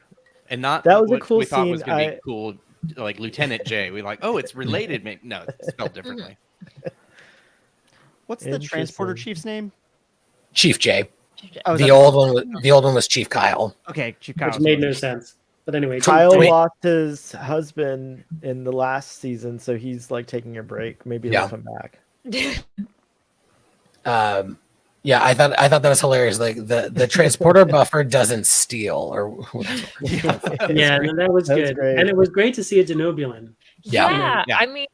And not That was a what cool we thought was scene. going to be cool, like Lieutenant J. We like, oh, it's related. No, it's spelled differently. what's the transporter Interesting. chief's name? Chief J. Oh, is The that- old one was Chief Kyle. Okay, Chief which Kyle. made no sense. But anyway, Kyle Wait. lost his husband in the last season, so he's like taking a break. Maybe he'll Yeah. come back. Yeah, I thought that was hilarious. Like the transporter buffer doesn't steal or whatever. yeah, no, that was That's good, great. and it was great to see a denobulin. Yeah. Yeah. I mean,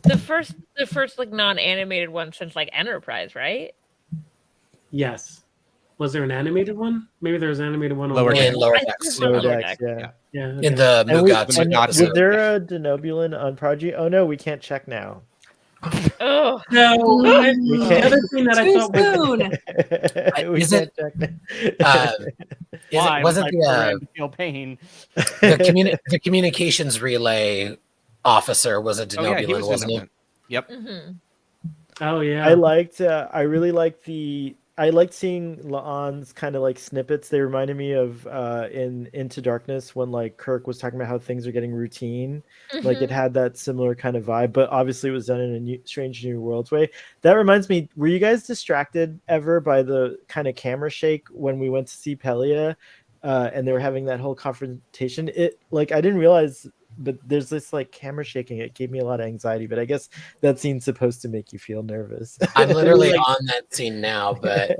the first like non-animated one since like Enterprise, right? Yes. Was there an animated one? Maybe there was an animated one on Lower In Decks. Lower I think Decks. it's Lower Lower Decks, Decks. yeah. Yeah. In okay. the And, we, Mugats. and episode. was there a denobulin on Prodigy? Oh no, we can't check now. Oh, No, We the can't- other thing that I Too thought was soon. we Is can't it- check Uh, Why wasn't was I the programmed to feel pain? the communications relay officer was a Oh yeah, denobulin, wasn't he? Denobulin. Yep. mhm. oh yeah, I really liked the I liked seeing La'an's kind of like snippets. They reminded me of in Into Darkness when like Kirk was talking about how things are getting routine. Like it had that similar kind of vibe, but obviously it was done in a strange new worlds way. That reminds me, were you guys distracted ever by the kind of camera shake when we went to see Pelia and they were having that whole confrontation? It like I didn't realize, but there's this like camera shaking. It gave me a lot of anxiety, but I guess that scene's supposed to make you feel nervous. I'm literally on that scene now, but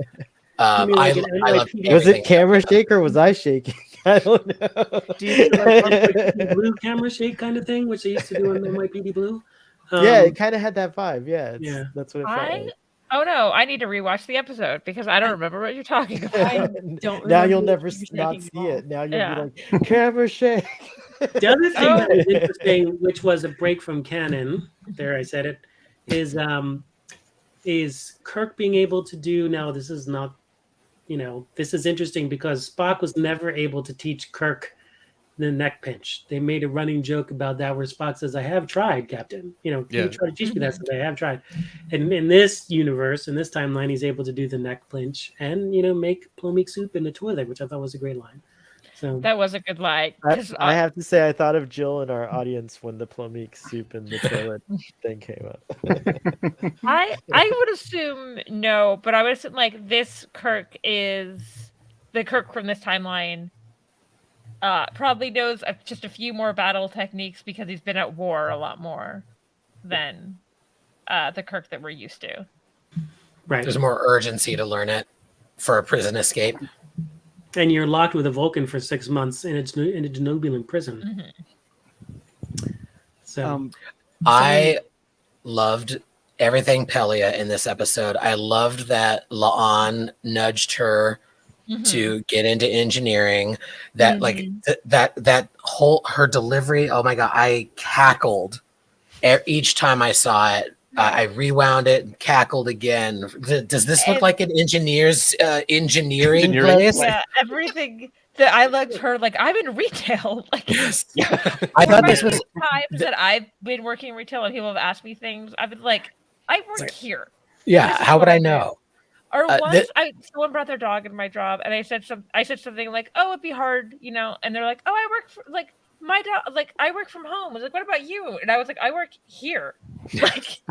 I love was it camera shake or was I shaking? I don't know. Do you like blue camera shake kind of thing, which they used to do on NYPD Blue? Yeah, it kind of had that vibe. Yeah, that's what it felt like. Oh no, I need to rewatch the episode because I don't remember what you're talking about. Now you'll never not see it. Now you'll be like, camera shake. The other thing that was interesting, which was a break from canon, there I said it, is Kirk being able to do, now this is not, this is interesting because Spock was never able to teach Kirk the neck pinch. They made a running joke about that where Spock says, I have tried, Captain. Can you try to teach me that? So I have tried. And in this universe, in this timeline, he's able to do the neck pinch and, make plomeek soup in the toilet, which I thought was a great line. So that was a good line. I have to say, I thought of Jill in our audience when the plomeek soup in the toilet thing came up. I would assume no, but I would assume like this Kirk is the Kirk from this timeline. Probably knows just a few more battle techniques because he's been at war a lot more than the Kirk that we're used to. Right. There's more urgency to learn it for a prison escape. And you're locked with a Vulcan for 6 months in a Genobulan prison. So I loved everything Pelia in this episode. I loved that La'an nudged her to get into engineering. That like that whole her delivery. Oh my god, I cackled each time I saw it. I rewound it and cackled again. Does this look like an engineer's engineering place? Yeah, everything that I loved her. Like I'm in retail. Like I thought this was times that I've been working in retail and people have asked me things. I've been like, I work here. Yeah, how would I know? Or once someone brought their dog in my job, and I said something like, "Oh, it'd be hard," and they're like, "Oh, I work for like." My dog, like I work from home. I was like, "What about you?" And I was like, "I work here." Like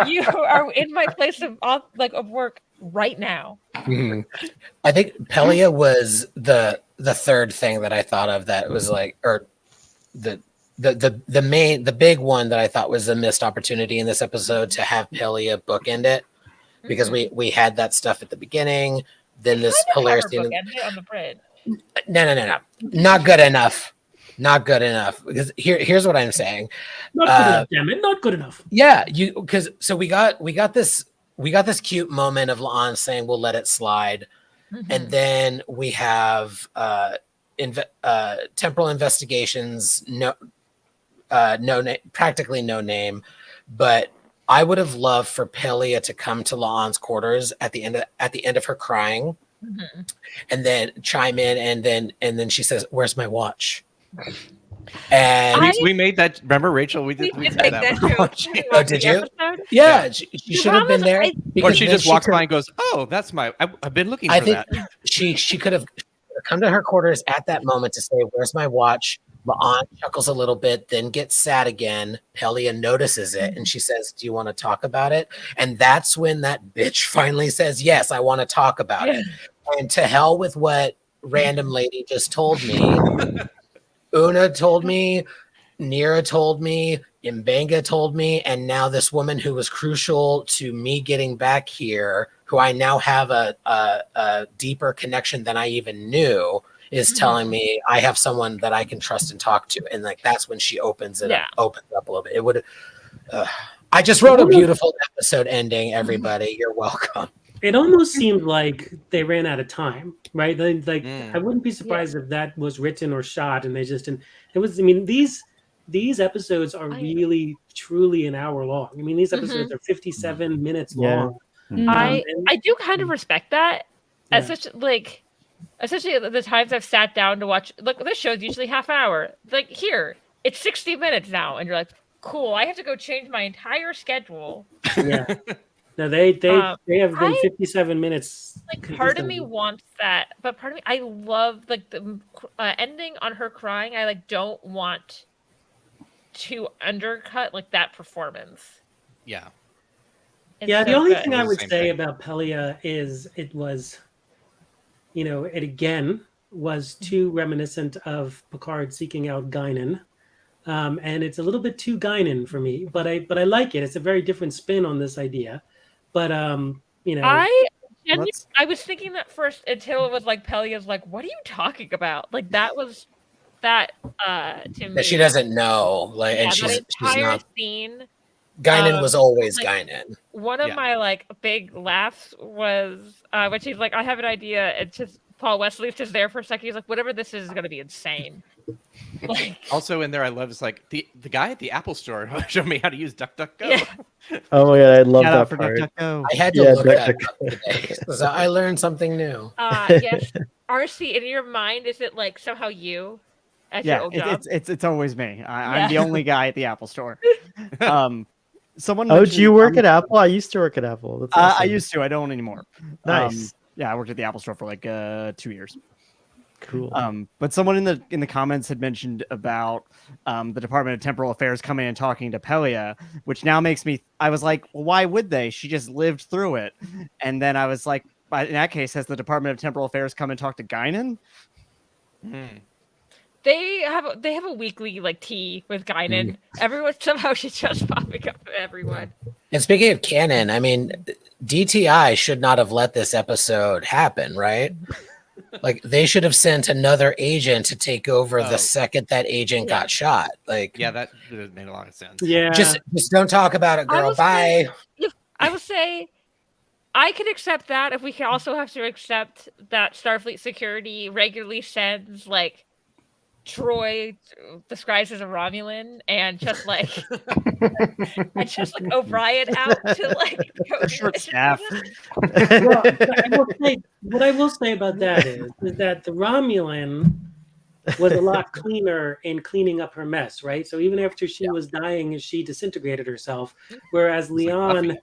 you are in my place of work right now. I think Pelia was the third thing that I thought of that was like, or the big one that I thought was a missed opportunity in this episode to have Pelia bookend it because we had that stuff at the beginning. Then this hilarious scene on the bridge. No, not good enough. Not good enough because here's what I'm saying. Not good enough, damn it! Not good enough. Yeah, so we got this cute moment of La'an saying we'll let it slide, and then we have temporal investigations. Practically no name, but I would have loved for Pelia to come to La'an's quarters at the end of her crying, and then chime in, and then she says, "Where's my watch?" And we made that. Remember, Rachel? We did that. Oh, did you? Yeah, she should have been there. Or she just walks by and goes, "Oh, that's my. I've been looking for that." She could have come to her quarters at that moment to say, "Where's my watch?" La'an chuckles a little bit, then gets sad again. Pelia notices it, and she says, "Do you want to talk about it?" And that's when that bitch finally says, "Yes, I want to talk about it." And to hell with what random lady just told me. Una told me, Nira told me, Mbenga told me, and now this woman who was crucial to me getting back here, who I now have a deeper connection than I even knew, is telling me I have someone that I can trust and talk to. And like that's when she opens up a little bit. It would I just wrote a beautiful episode ending, everybody. You're welcome. It almost seemed like they ran out of time, right? I wouldn't be surprised if that was written or shot, and they just didn't. It was. I mean, these episodes are really, truly an hour long. I mean, these episodes are 57 minutes long. I do kind of respect that. As such, like, especially the times I've sat down to watch. Look, this show's usually half hour. Like here, it's 60 minutes now, and you're like, cool. I have to go change my entire schedule. Yeah. No, they have been I- 57 minutes. Like, part of me consistently. wants that, but part of me, I love like the ending on her crying. I like don't want to undercut like that performance. Yeah. It's Yeah, the so only good. thing I It was the would same say thing. about Pelia is it was, it again was too reminiscent of Picard seeking out Guinan. And it's a little bit too Guinan for me, but I like it. It's a very different spin on this idea. But I Let's- was thinking that first until it was like Pelia's like, what are you talking about? Like that was that to me. That she doesn't know, like, and that she's entire not. scene. Guinan was always like, Guinan. One of Yeah. my like big laughs was when she's like, I have an idea. It's just Paul Wesley's just there for a second. He's like, whatever this is going to be insane. Like, Also in there, I love is like the guy at the Apple store showed me how to use DuckDuckGo. Yeah. Oh my god, I love Shout that out for part. DuckDuckGo. I had to Yeah, look that Duck, up today. So I learned something new. Yes. RC, in your mind, is it like somehow you at your Yeah, old job? it's always me. I'm Yeah. the only guy at the Apple store. Someone Oh, do mentioned- you work at Apple? I used to work at Apple. That's I awesome. used to. I don't anymore. Nice. Yeah, I worked at the Apple store for like 2 years. Cool. But someone in the comments had mentioned about the Department of Temporal Affairs coming and talking to Pelia, which now makes me. I was like, well, why would they? She just lived through it. And then I was like, in that case, has the Department of Temporal Affairs come and talk to Guinan? They have a weekly like tea with Guinan. Everyone somehow she's just popping up to everyone. And speaking of canon, I mean, DTI should not have let this episode happen, right? Like they should have sent another agent to take over the second that agent got shot. Like, Yeah, that made a lot of sense. Yeah. just don't talk about it, girl. Bye. I will say I can accept that if we can also have to accept that Starfleet security regularly sends like Troy disguised as a Romulan and just like O'Brien out to like go Short staff. Well, what I will say about that is that the Romulan was a lot cleaner in cleaning up her mess, right? So even after she was dying, she disintegrated herself, whereas Leon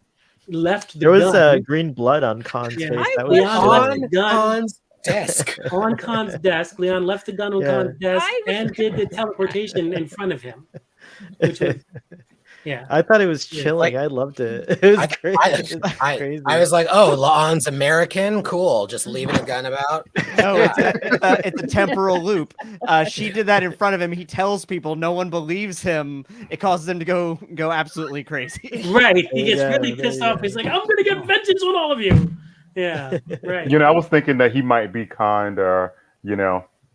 left the There was gun. green blood on Khan's Yeah. face. That Leon was left chilling. the gun Khan's desk. on Khan's desk. Leon left the gun on Yeah. Khan's desk I was- and did the teleportation in front of him, which was, yeah. I thought it was Yeah, chilling. like- I loved it. It was great. It's I crazy. was like, oh, Laon's American. Cool. Just leaving a gun about. No, it's a temporal loop. She did that in front of him. He tells people, no one believes him. It causes him to go absolutely crazy. Right. He There you gets go, really there pissed you off. go. He's like, I'm gonna get vengeance on all of you. Yeah. Right. You know, I was thinking that he might be kind of,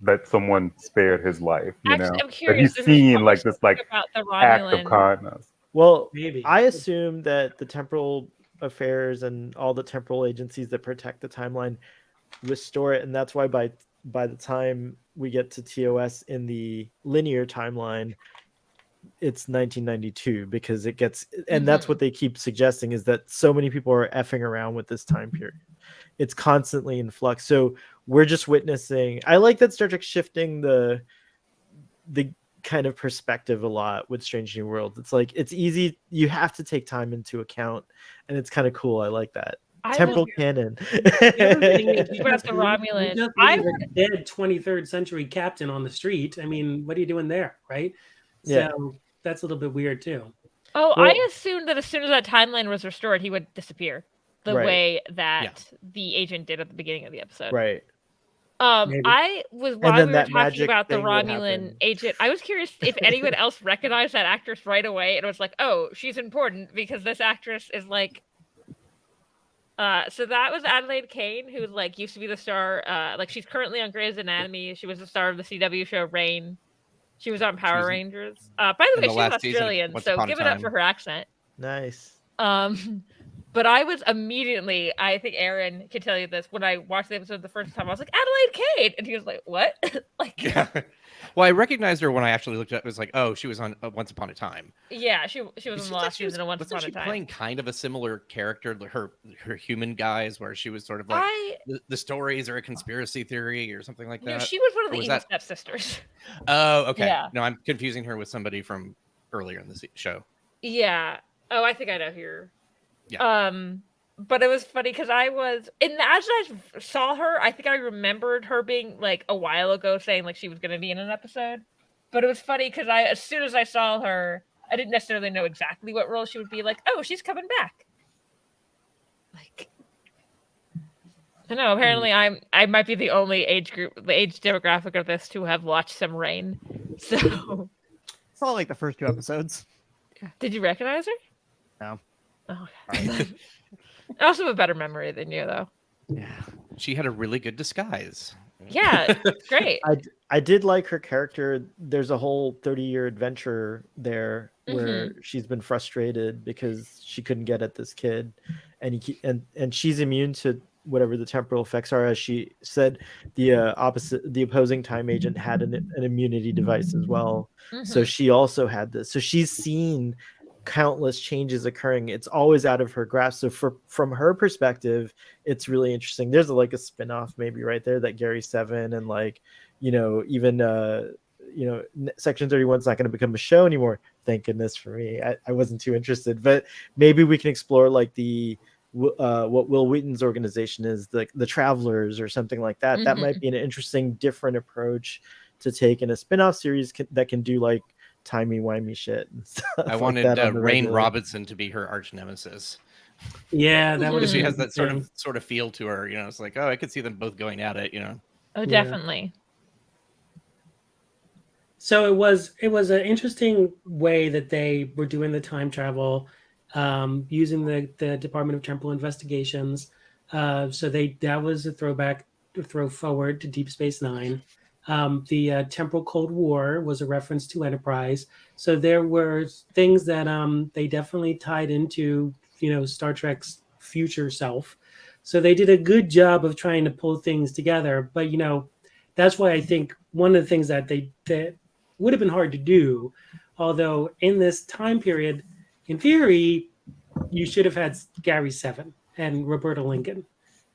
that someone spared his life. Actually, I'm That curious he's if there's seen like this like about the act of Romulan. kindness. Well, Maybe. I assume that the temporal affairs and all the temporal agencies that protect the timeline restore it, and that's why by the time we get to TOS in the linear timeline, it's 1992 because it gets, and that's what they keep suggesting is that so many people are effing around with this time period. It's constantly in flux. So we're just witnessing. I like that Star Trek shifting the kind of perspective a lot with Strange New Worlds. It's like it's easy. You have to take time into account, and it's kind of cool. I like that. Temporal canon. The other thing is you About just the leave- Romulan. you just I leave a dead 23rd century captain on the street. I mean, what are you doing there, right? Yeah. So that's a little bit weird too. Oh, Well- I assumed that as soon as that timeline was restored, he would disappear the Right. way that the agent did at the beginning of the episode. Right. Maybe. I was while then we were that talking magic about the thing would Romulan happen. agent, I was curious if anyone else recognized that actress right away and was like, "Oh, she's important because this actress is like." So that was Adelaide Kane, who like used to be the star. Like she's currently on Grey's Anatomy. She was the star of the CW show Rain. She was on Power She's- Rangers. By the in way, the she's last season of Australian, Once so Upon a give it up Time. for her accent. Nice. But I was immediately, I think Aaron can tell you this, when I watched the episode the first time, I was like, Adelaide Kane! And he was like, what? Like, Yeah. Well, I recogned her when I actually looked at it. It was like, oh, she was on Once Upon a Time. yeah, she was It in seems the like last she was- season of Once wasn't Upon a she Time. playing kind of a similar character to her human guys, where she was sort of like the stories are a conspiracy theory or something like No, that? she was one of Or the was evil that- stepsisters. Oh, okay. Yeah. No, I'm confusing her with somebody from earlier in the show. Yeah. Oh, I think I know who you're But it was funny because as I saw her, I think I remembered her being like a while ago saying like she was going to be in an episode. But it was funny because as soon as I saw her, I didn't necessarily know exactly what role she would be. Like, oh, she's coming back. Like, I don't know. Apparently, I might be the only age demographic of this to have watched some Rain. So, saw like the first 2 episodes. Did you recognize her? No. Oh, okay. I also have a better memory than you, though. Yeah. She had a really good disguise. Yeah, it's great. I did like her character. There's a whole 30-year adventure there where she's been frustrated because she couldn't get at this kid, and she's immune to whatever the temporal effects are. As she said, the opposing time agent had an immunity device as well, so she also had this. So she's seen countless changes occurring. It's always out of her grasp. So from her perspective, it's really interesting. There's like a spin-off maybe right there that Gary 7 and like, even Section 31 is not going to become a show anymore. Thank goodness for me. I wasn't too interested, but maybe we can explore like what Will Wheaton's organization is, the Travelers or something like that. That might be an interesting, different approach to take in a spin-off series that can do like timey-wimey shit and stuff. I wanted Rain Robinson to be her arch nemesis. Yeah, that would. She has that sort of feel to her. It's like, oh, I could see them both going at it. Oh, definitely. So it was an interesting way that they were doing the time travel, using the Department of Temporal Investigations. So that was a throw forward to Deep Space Nine. The Temporal Cold War was a reference to Enterprise. So there were things that they definitely tied into, Star Trek's future self. So they did a good job of trying to pull things together. But, that's why I think one of the things that would have been hard to do, although in this time period, in theory, you should have had Gary 7 and Roberta Lincoln,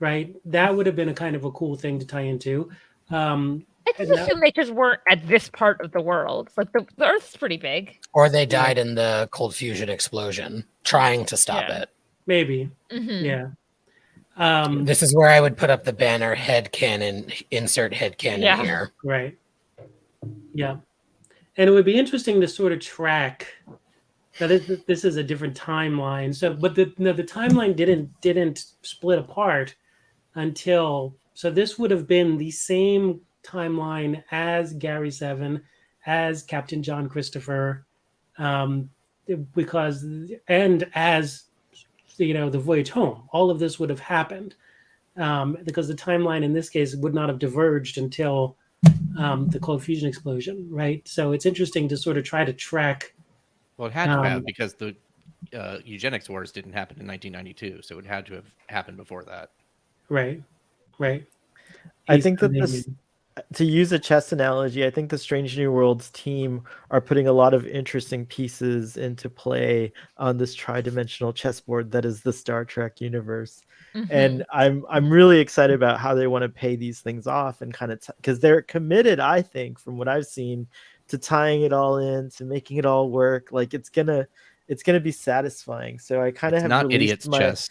right? That would have been a kind of a cool thing to tie into. I just assume they just weren't at this part of the world. Like the Earth's pretty big. Or they died in the cold fusion explosion, trying to stop it. Maybe. Yeah. This is where I would put up the banner headcanon, insert headcanon here. Right. Yeah. And it would be interesting to sort of track that this is a different timeline. So, but the timeline didn't split apart until, so this would have been the same timeline as Gary 7, as Captain John Christopher, because, and as, the voyage home. All of this would have happened because the timeline in this case would not have diverged until the cold fusion explosion, right? So it's interesting to sort of try to track. Well, it had to have, because the eugenics wars didn't happen in 1992, so it had to have happened before that. Right. I think that to use a chess analogy, I think the Strange New Worlds team are putting a lot of interesting pieces into play on this tri-dimensional chessboard that is the Star Trek universe. And I'm really excited about how they want to pay these things off and kind of because they're committed, I think, from what I've seen, to tying it all in, to making it all work. Like it's gonna be satisfying. So I kind of have not idiots chess.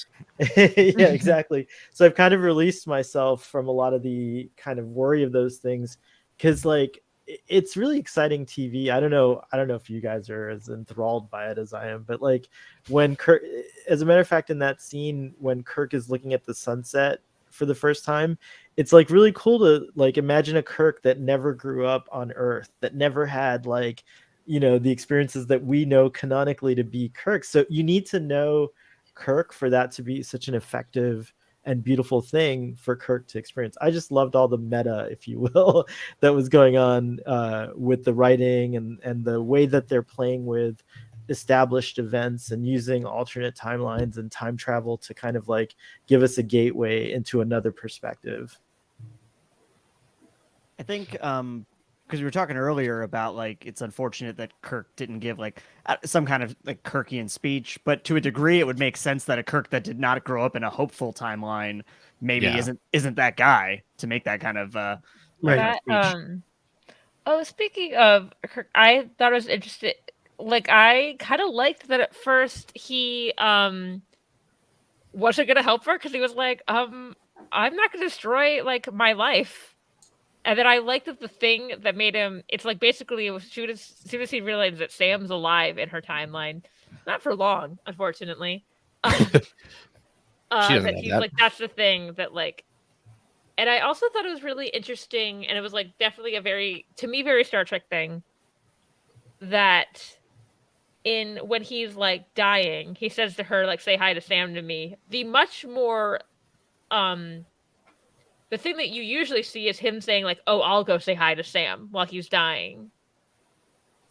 Yeah, exactly. So I've kind of released myself from a lot of the kind of worry of those things, because like it's really exciting TV. I don't know if you guys are as enthralled by it as I am, but like when Kirk, as a matter of fact, in that scene when Kirk is looking at the sunset for the first time, it's like really cool to like imagine a Kirk that never grew up on Earth, that never had like, the experiences that we know canonically to be Kirk. So you need to know Kirk for that to be such an effective and beautiful thing for Kirk to experience. I just loved all the meta, if you will, that was going on with the writing and the way that they're playing with established events and using alternate timelines and time travel to kind of like give us a gateway into another perspective. I think because we were talking earlier about like it's unfortunate that Kirk didn't give like some kind of like Kirkian speech, but to a degree it would make sense that a Kirk that did not grow up in a hopeful timeline maybe isn't that guy to make that kind of right. speech. Speaking of Kirk, I thought it was interesting. Like I kind of liked that at first he was it gonna help her? Because he was like, I'm not gonna destroy like my life. And then I liked that the thing that made him, it's like basically it was as soon as he realized that Sam's alive in her timeline, not for long, unfortunately. She doesn't That know he's that. like, that's the thing that like, and I also thought it was really interesting, and it was like definitely a very, to me, very Star Trek thing, that when he's like dying, he says to her, like, say hi to Sam to me. The much more, the thing that you usually see is him saying like, oh, I'll go say hi to Sam while he's dying.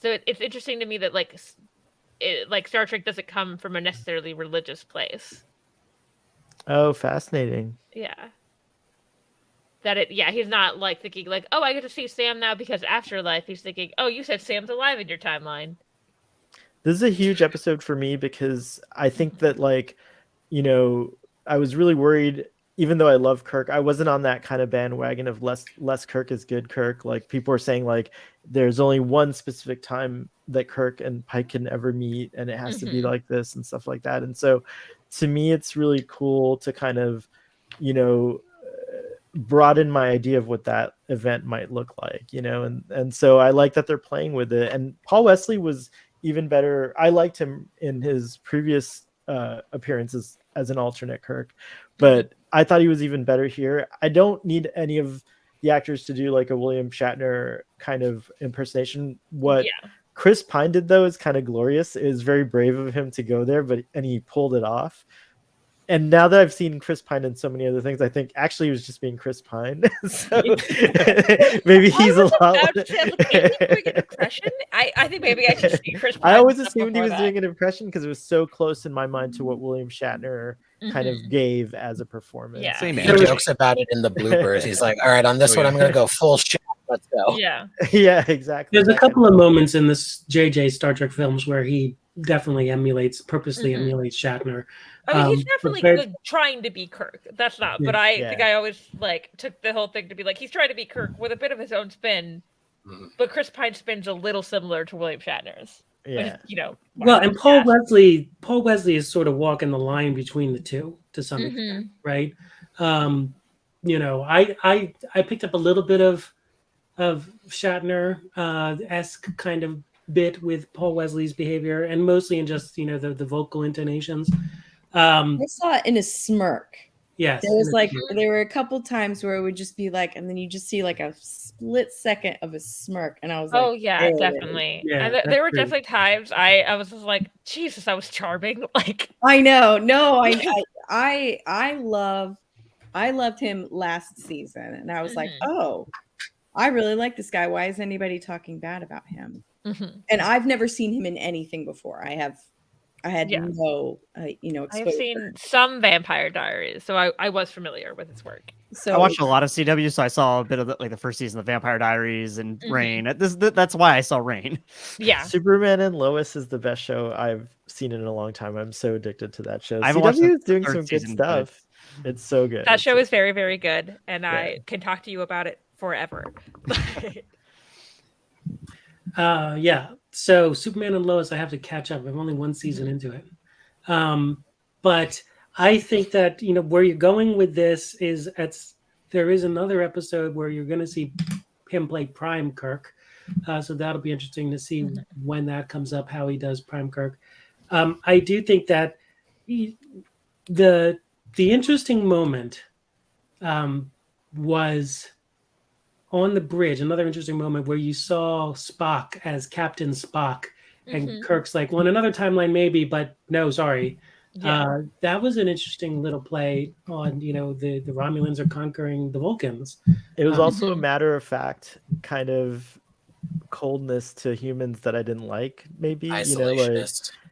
So it's interesting to me that like, like Star Trek doesn't come from a necessarily religious place. Oh, fascinating. Yeah. He's not like thinking like, oh, I get to see Sam now because afterlife. He's thinking, oh, you said Sam's alive in your timeline. This is a huge episode for me because I think that, like, you know, I was really worried, even though I love Kirk, I wasn't on that kind of bandwagon of less Kirk is good Kirk. Like, people are saying like there's only one specific time that Kirk and Pike can ever meet, and it has to be like this and stuff like that. And so to me, it's really cool to kind of, you know, broaden my idea of what that event might look like, you know, and so I like that they're playing with it. And Paul Wesley was even better. I liked him in his previous appearances as an alternate Kirk, but I thought he was even better here. I don't need any of the actors to do like a William Shatner kind of impersonation. What Chris Pine did, though, is kind of glorious. It was very brave of him to go there, and he pulled it off. And now that I've seen Chris Pine in so many other things, I think actually he was just being Chris Pine. So maybe he's a lot. I think maybe I should see Chris Pine. I always assumed he was doing an impression because it was so close in my mind to what William Shatner kind of gave as a performance. Yeah, he jokes about it in the bloopers. He's like, "All right, on this one, I'm going to go full shot. Let's go." Yeah, yeah, exactly. There's a couple of moments in this JJ Star Trek films where he definitely purposely emulates Shatner. I mean, he's definitely like, trying to be Kirk. That's not, but I think I always like took the whole thing to be like he's trying to be Kirk with a bit of his own spin, but Chris Pine's spin's a little similar to William Shatner's. Yeah, you know. Well, and Paul Wesley is sort of walking the line between the two to some extent, right? You know, I picked up a little bit of Shatner esque kind of bit with Paul Wesley's behavior, and mostly in just, you know, the vocal intonations. I saw it in a smirk. Yes, there was like there were a couple times where it would just be like, and then you just see like a split second of a smirk, and I was like, oh yeah, definitely. Yeah, and there were definitely times I was just like, Jesus, I was charming. Like, I know, no, I loved him last season, and I was like, oh, I really like this guy. Why is anybody talking bad about him? And I've never seen him in anything before. I had no, you know, exposure. I've seen some Vampire Diaries, so I was familiar with his work. So I watched a lot of CW, so I saw a bit of the first season of Vampire Diaries and Reign. That's why I saw Reign. Yeah, Superman and Lois is the best show I've seen in a long time. I'm so addicted to that show. I've CW is doing some good stuff. It's so good. That show is very, very good, and I can talk to you about it forever. Yeah. So Superman and Lois, I have to catch up. I'm only one season into it. But I think that, you know, where you're going with this is there is another episode where you're going to see him play Prime Kirk. So that'll be interesting to see when that comes up, how he does Prime Kirk. I do think that the interesting moment was on the bridge, another interesting moment where you saw Spock as Captain Spock, and Kirk's like, well, in another timeline maybe, but no, sorry. Yeah. That was an interesting little play on, you know, the Romulans are conquering the Vulcans. It was also a matter of fact kind of coldness to humans that I didn't like, maybe. You know, like,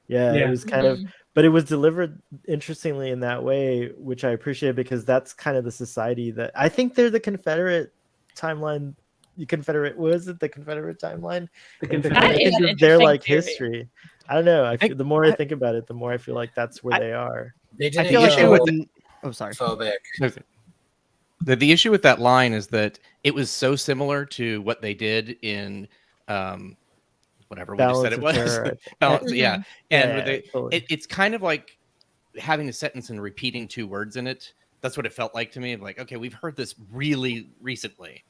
it was kind of, but it was delivered interestingly in that way, which I appreciate, because that's kind of the society that I think they're the Confederate timeline. The Confederate timeline. I think they're like history. I don't know. The more I think about it, the more I feel like that's where they are. They didn't I feel like go with sorry. phobic. The issue with that line is that it was so similar to what they did in whatever we just said it was. Terror. Balance, yeah. And totally. it's kind of like having a sentence and repeating 2 words in it. That's what it felt like to me. Like, okay, we've heard this really recently.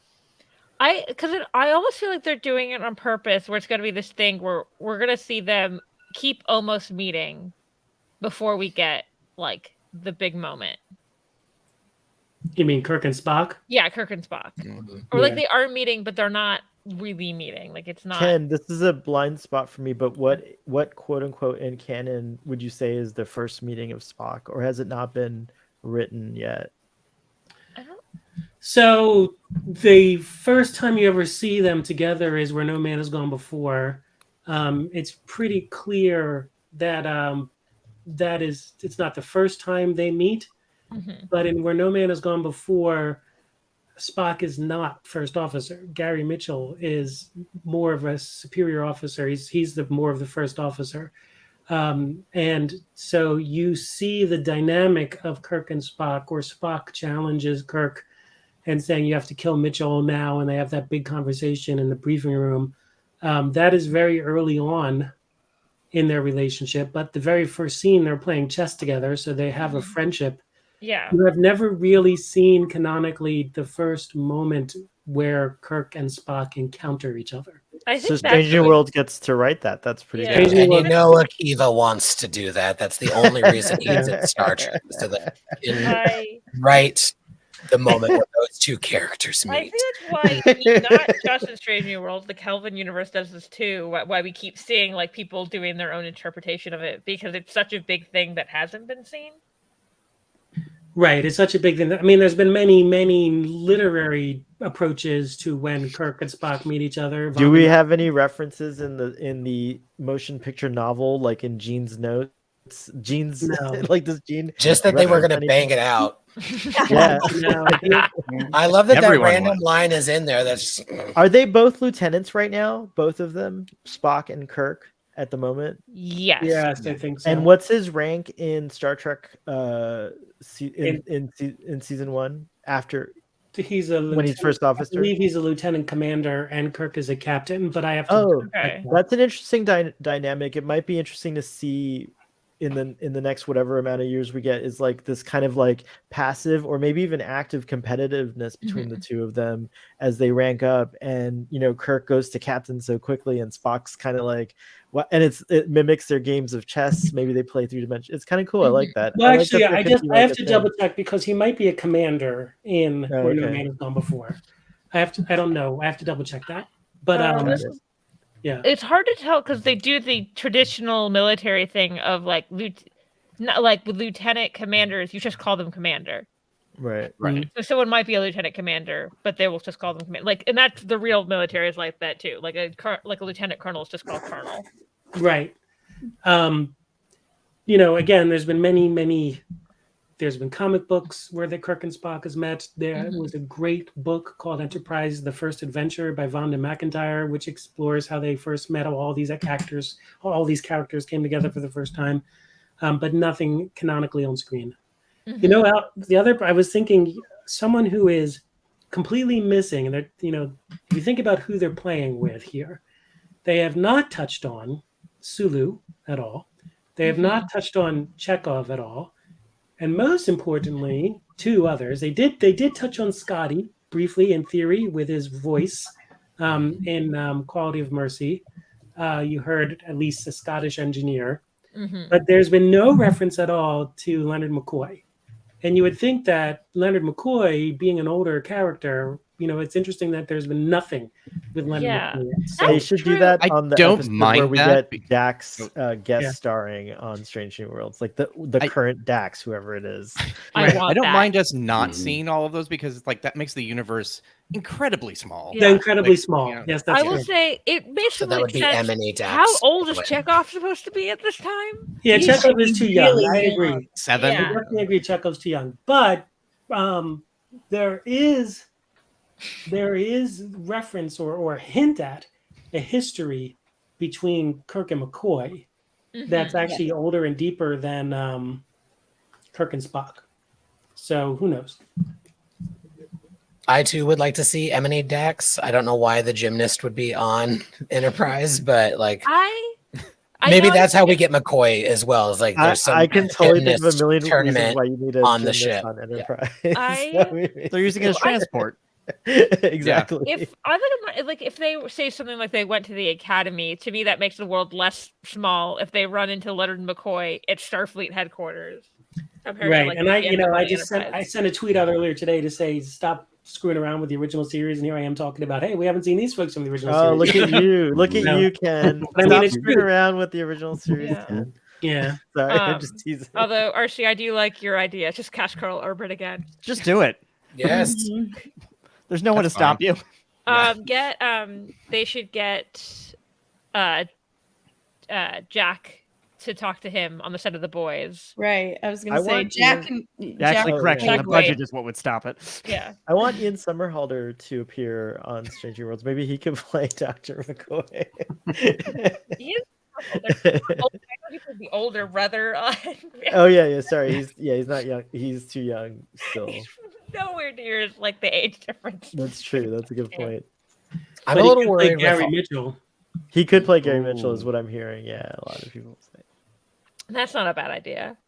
I almost feel like they're doing it on purpose, where it's going to be this thing where we're going to see them keep almost meeting before we get like the big moment. You mean Kirk and Spock? Yeah, Kirk and Spock. Or like they are meeting, but they're not really meeting. Like it's not. Ken, this is a blind spot for me, but what quote unquote in canon would you say is the first meeting of Spock, or has it not been written yet? So the first time you ever see them together is Where No Man Has Gone Before. It's pretty clear that it's not the first time they meet, but in Where No Man Has Gone Before, Spock is not first officer. Gary Mitchell is more of a superior officer. He's the more of the first officer. And so you see the dynamic of Kirk and Spock, where Spock challenges Kirk and saying you have to kill Mitchell now, and they have that big conversation in the briefing room. That is very early on in their relationship, but the very first scene they're playing chess together, so they have a friendship. Yeah. You have never really seen canonically the first moment where Kirk and Spock encounter each other. I think so Strange New World gets to write that. That's pretty Yeah. good. And you know Akiva wants to do that. That's the only reason he's in Star Trek, so that he can write the moment where those 2 characters meet. I think that's why not just in Strange New Worlds, the Kelvin universe does this too. Why we keep seeing like people doing their own interpretation of it, because it's such a big thing that hasn't been seen. Right, it's such a big thing. I mean, there's been many literary approaches to when Kirk and Spock meet each other. Do we have any references in the motion picture novel, like in Gene's notes? Gene's like this Gene just that they were going to bang it out. Yeah. I love that that random line is in there. That's Are they both lieutenants right now? Both of them, Spock and Kirk, at the moment? Yes. Yes, I think so. And what's his rank in Star Trek in season 1 after he's a when he's first officer? I believe he's a lieutenant commander and Kirk is a captain, but I have to okay. That's an interesting dynamic. It might be interesting to see in the next whatever amount of years we get, is like this kind of like passive or maybe even active competitiveness between the 2 of them as they rank up. And Kirk goes to captain so quickly, and Spock's kind of like what, and it mimics their games of chess. Maybe they play 3 dimensions. It's kind of cool. I like that. Well, actually, I have to double check, because he might be a commander in Where No Man Has Gone Before. I don't know. I have to double check that. But yeah, it's hard to tell because they do the traditional military thing of like not like with lieutenant commanders, you just call them commander. Right. So someone might be a lieutenant commander, but they will just call them commander. Like, and that's the real military is like that too. Like a lieutenant colonel is just called colonel. Right. Again, there's been there's been comic books where the Kirk and Spock has met. There was a great book called Enterprise: The First Adventure by Vonda McIntyre, which explores how they first met. All these characters came together for the first time, but nothing canonically on screen. I was thinking someone who is completely missing, and if you think about who they're playing with here, they have not touched on Sulu at all. They have not touched on Chekhov at all. And most importantly, 2 others. They did touch on Scotty briefly in theory with his voice in Quality of Mercy. You heard at least a Scottish engineer. But there's been no reference at all to Leonard McCoy. And you would think that Leonard McCoy, being an older character, it's interesting that there's been nothing with Leonard McCoy. So they should do that on the episode where we get Dax guest starring on Strange New Worlds, like the current Dax, whoever it is. I don't mind us not seeing all of those, because like that makes the universe incredibly small. Yeah, incredibly small. Yes, that's I will say it makes so that would be M&A Dax. How old is Chekhov supposed to be at this time? Yeah, Chekhov is too young. I agree. 7. I definitely agree. Chekhov's too young, but there is reference or hint at a history between Kirk and McCoy that's actually older and deeper than Kirk and Spock. So who knows? I too would like to see M&A Dax. I don't know why the gymnast would be on Enterprise, but like Maybe that's how we get McCoy as well. It's like there's some I can totally think of a gymnast million reasons tournament why you need a on the gymnast ship. on Enterprise. They're using it as transport. Exactly. If I think like if they say something like they went to the academy, to me that makes the world less small. If they run into Leonard McCoy at Starfleet headquarters, Right, and I sent a tweet out earlier today to say stop screwing around with the original series, and here I am talking about, hey, we haven't seen these folks from the original series. Oh, look at you! Look at you, Ken. But I mean, Stop it's screwing true. around with the original series, Ken. Yeah. Sorry, I'm just teasing. Although, Archie, I do like your idea. Just cash Carl Orbit again. Just do it. Yes. There's no one to stop you. They should get Jack to talk to him on the set of The Boys. Right. I was going to say Jack and actually correct. The budget is what would stop it. Yeah. I want Ian Somerhalder to appear on Stranger Worlds. Maybe he could play Dr. McCoy. The older brother. Oh yeah. Sorry, he's not young. He's too young still. He's nowhere near like the age difference. That's true. That's a good point. I'm a little worried. Gary Mitchell. He could play Gary Mitchell, is what I'm hearing. Yeah, a lot of people say. That's not a bad idea.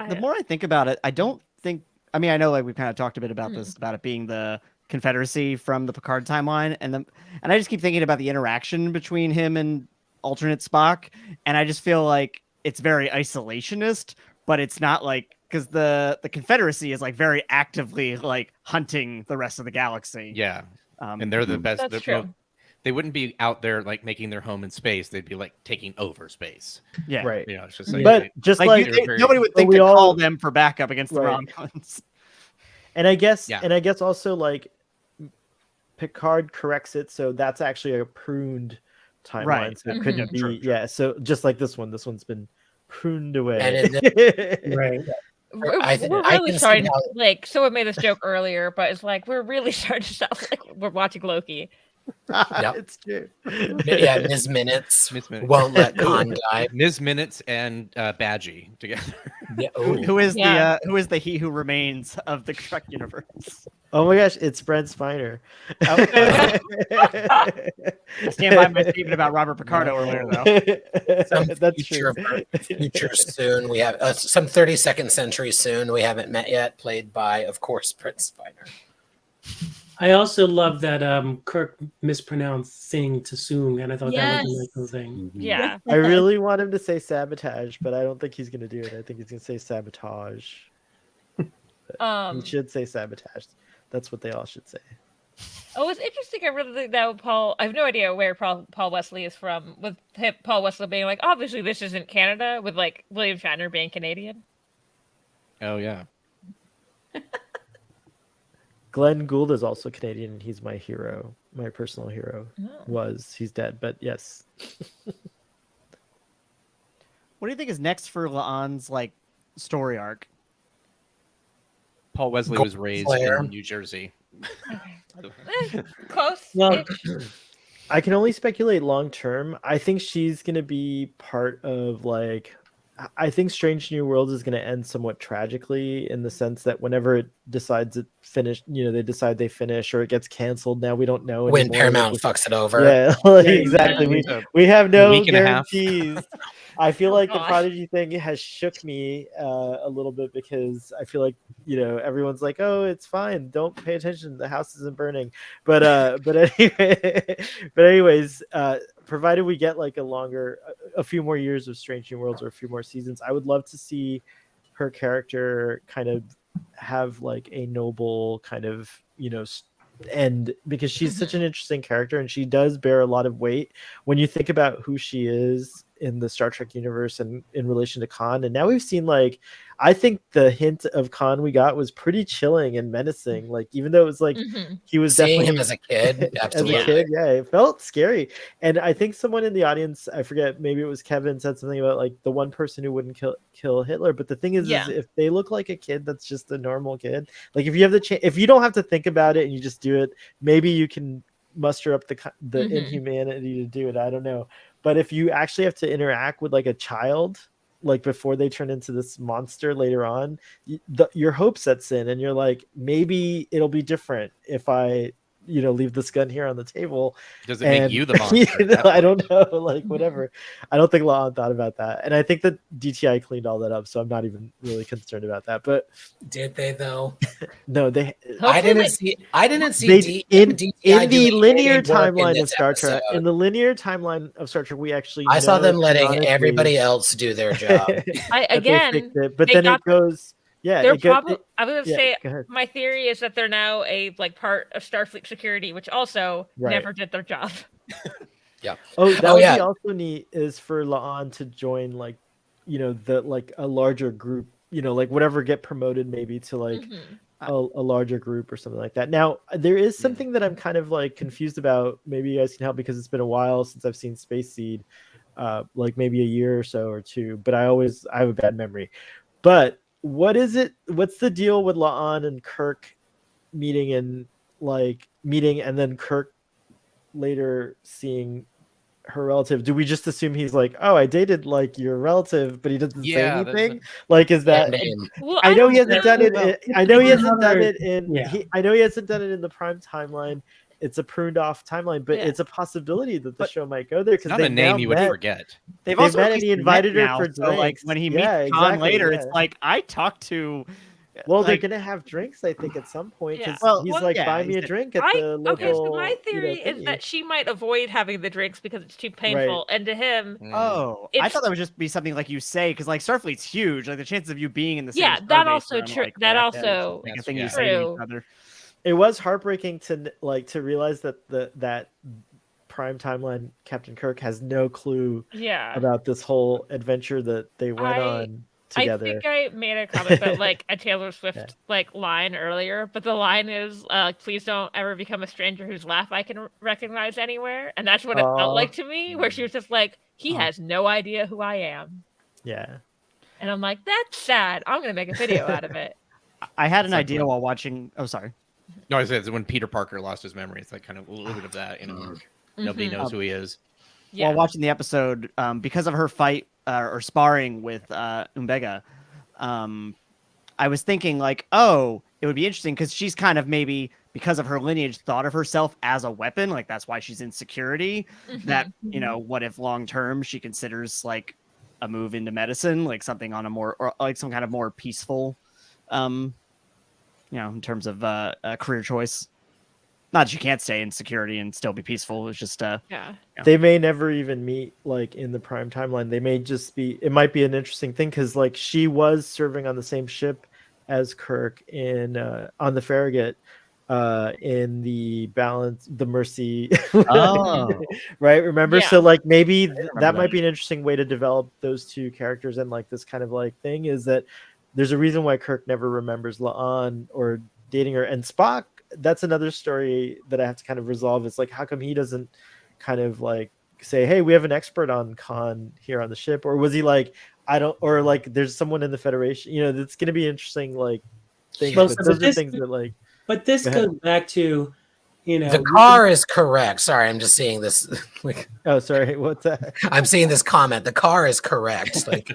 The more I think about it, I don't think. I mean, I know like we've kind of talked a bit about this, about it being the Confederacy from the Picard timeline, and I just keep thinking about the interaction between him and alternate Spock, and I just feel like it's very isolationist, but it's not like, because the Confederacy is like very actively like hunting the rest of the galaxy. Yeah, and they're the best. That's true. They wouldn't be out there like making their home in space. They'd be like taking over space. Yeah, right. You know, it's just like, but just like nobody would think to call them for backup against the wrong ones. And I guess, also like Picard corrects it, so that's actually a pruned timeline. Right. So it couldn't be. True. Yeah. So just like this one's been pruned away. And Right. We're really starting. Like someone made this joke earlier, but it's like we're really starting to sound like we're watching Loki. Yep. It's true. Yeah, Ms. Minutes won't let Khan die. Ms. Minutes and Badgie together. Yeah. Who is the he who remains of the Trek universe? Oh my gosh, it's Brent Spiner. Stand by my statement about Robert Picardo earlier, though. That's future, true. future soon. We have some 32nd century soon. We haven't met yet. Played by, of course, Brent Spiner. I also love that Kirk mispronounced "sing" to "soon," and I thought that was a nice little thing. Yeah, I really want him to say sabotage, but I don't think he's going to do it. I think he's going to say sabotage. He should say sabotage. That's what they all should say. Oh, it's interesting. I really think that Paul. I have no idea where Paul Wesley is from. With Paul Wesley being like, obviously this isn't Canada. With like William Shatner being Canadian. Oh yeah. Glenn Gould is also Canadian, and he's my hero, my personal hero. He's dead, but yes. What do you think is next for La'an's like story arc? Paul Wesley was raised in New Jersey. Close. Well, I can only speculate long term. I think she's going to be part of like. I think Strange New Worlds is going to end somewhat tragically in the sense that whenever it decides it finished, they decide they finish or it gets canceled. Now we don't know when anymore. Paramount fucks it over. Yeah, exactly. We have no guarantees. I feel like the Gosh. Prodigy thing has shook me a little bit because I feel like everyone's like, oh, it's fine, don't pay attention, the house isn't burning. But anyways, provided we get like a few more years of Strange New Worlds or a few more seasons, I would love to see her character kind of have like a noble kind of end, because she's such an interesting character and she does bear a lot of weight when you think about who she is in the Star Trek universe and in relation to Khan. And now we've seen I think the hint of Khan we got was pretty chilling and menacing. Like, even though it was like he was seeing definitely him as a kid, absolutely. as a kid, yeah, it felt scary. And I think someone in the audience, I forget, maybe it was Kevin, said something about like the one person who wouldn't kill Hitler. But the thing is if they look like a kid that's just a normal kid, like if you have if you don't have to think about it and you just do it, maybe you can muster up the inhumanity to do it. I don't know. But if you actually have to interact with like a child, like before they turn into this monster later on, your hope sets in and you're like, maybe it'll be different if I leave this gun here on the table. Does it make you the monster? I don't know, like whatever. I don't think La'an thought about that, and I think that DTI cleaned all that up, so I'm not even really concerned about that. But did they though? No, they. I didn't see. in DTI the doing linear any work in timeline of this Star Trek. episode. In the linear timeline of Star Trek, we actually I saw know them letting canonically everybody else do their job. that they Again, fixed it, but they then got it goes. Yeah, they're it goes. probably. I was gonna yeah, say go ahead. my theory is that they're now a part of Starfleet security, which also Right. never did their job. Oh, that would yeah. be also neat is for La'an to join like, a larger group, like whatever, get promoted maybe to like a larger group or something like that. Now, there is something that I'm kind of like confused about. Maybe you guys can help because it's been a while since I've seen Space Seed, like maybe a year or so or two, but I have a bad memory. But what's the deal with La'an and Kirk meeting and then Kirk later seeing her relative? Do we just assume he's like, oh, I dated like your relative, but he doesn't say anything? Like, is that? Well, I know he hasn't done it. I know he hasn't done another- it in. yeah. I know he hasn't done it in the Prime timeline. It's a pruned off timeline, but Yeah. it's a possibility that the show might go there It's because not a name you would forget. They've They've also met at and he least invited met her now, for so, like drinks. when he Yeah, meets Khan exactly, later, yeah. it's like I talked to. Well, like, they're gonna have drinks, I think, at some point. Yeah. 'Cause Well, he's well, like, yeah, buy me a he's- drink at the local. Okay, so my theory is thingy. that she might avoid having the drinks because it's too painful, and to him, Oh, I It's- thought that would just be something like you say, because like Starfleet's huge. Like the chances of you being in the same. yeah, starbase that also are, true. like, That yeah, also like a thing you Yeah. say to true. each other. It was heartbreaking to realize that that Prime timeline Captain Kirk has no clue Yeah. about this whole adventure that they went on together. I think I made a comment about like a Taylor Swift Yeah. like line earlier, but the line is please don't ever become a stranger whose laugh I can recognize anywhere. And that's what it felt like to me, where she was just like, he has no idea who I am. Yeah. And I'm like, that's sad. I'm gonna make a video out of it. I had an It's like idea when- while watching. Oh, sorry. No, I said it's when Peter Parker lost his memory. It's like kind of a little bit of that, Nobody knows who he is. Yeah. While watching the episode, because of her fight or sparring with Umbega, I was thinking like, oh, it would be interesting because she's kind of maybe because of her lineage thought of herself as a weapon, like that's why she's in security. That what if long term she considers like a move into medicine, like something on a more or like some kind of more peaceful, in terms of a career choice. Not that you can't stay in security and still be peaceful. It's just They may never even meet like in the Prime timeline. They may just be. It might be an interesting thing because like she was serving on the same ship as Kirk in on the Farragut in the Mercy. Oh. Right. Remember? Yeah. So like maybe remember that might that. be an interesting way to develop those two characters and like this kind of like thing is that there's a reason why Kirk never remembers La'an or dating her, and Spock. That's another story that I have to kind of resolve. It's like, how come he doesn't kind of like say, hey, we have an expert on Khan here on the ship? Or was he like, I don't, or like there's someone in the Federation, it's going to be interesting, like things. Well, but so those are this- things that like, But this Go ahead. goes back to, The car is correct. Sorry, I'm just seeing this. Like, oh, sorry. What's that? I'm seeing this comment. The car is correct. Like,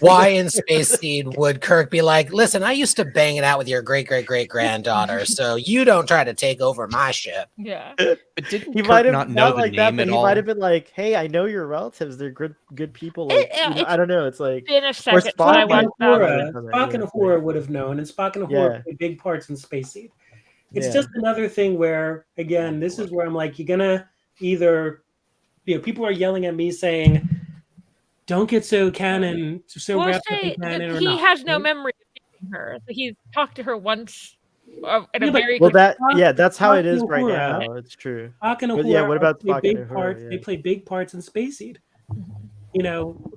why in Space Seed would Kirk be like, listen, I used to bang it out with your great great great granddaughter, so you don't try to take over my ship. Yeah. But didn't He Kirk might have not know the like name that, but at he all? might have been like, hey, I know your relatives. They're good people. Like, I don't know. It's like, In a or second, since Spock I might watched have that. known. Spock and Yeah, Uhura would have known, and Spock and Uhura Yeah. played big parts in Space Seed. It's Yeah. just another thing where, again, this is where I'm like, you're gonna either, people are yelling at me saying, "Don't get so canon, so Well, wrapped up say in canon," that or he not. has no right? memory of dating her. He talked to her once in a Yeah, but- very Well, good that's how it Spock is and right Uhura- now. It's true. Spock and But yeah, Uhura what about play Spock big and Uhura? parts? Yeah. They play big parts in Space Seed.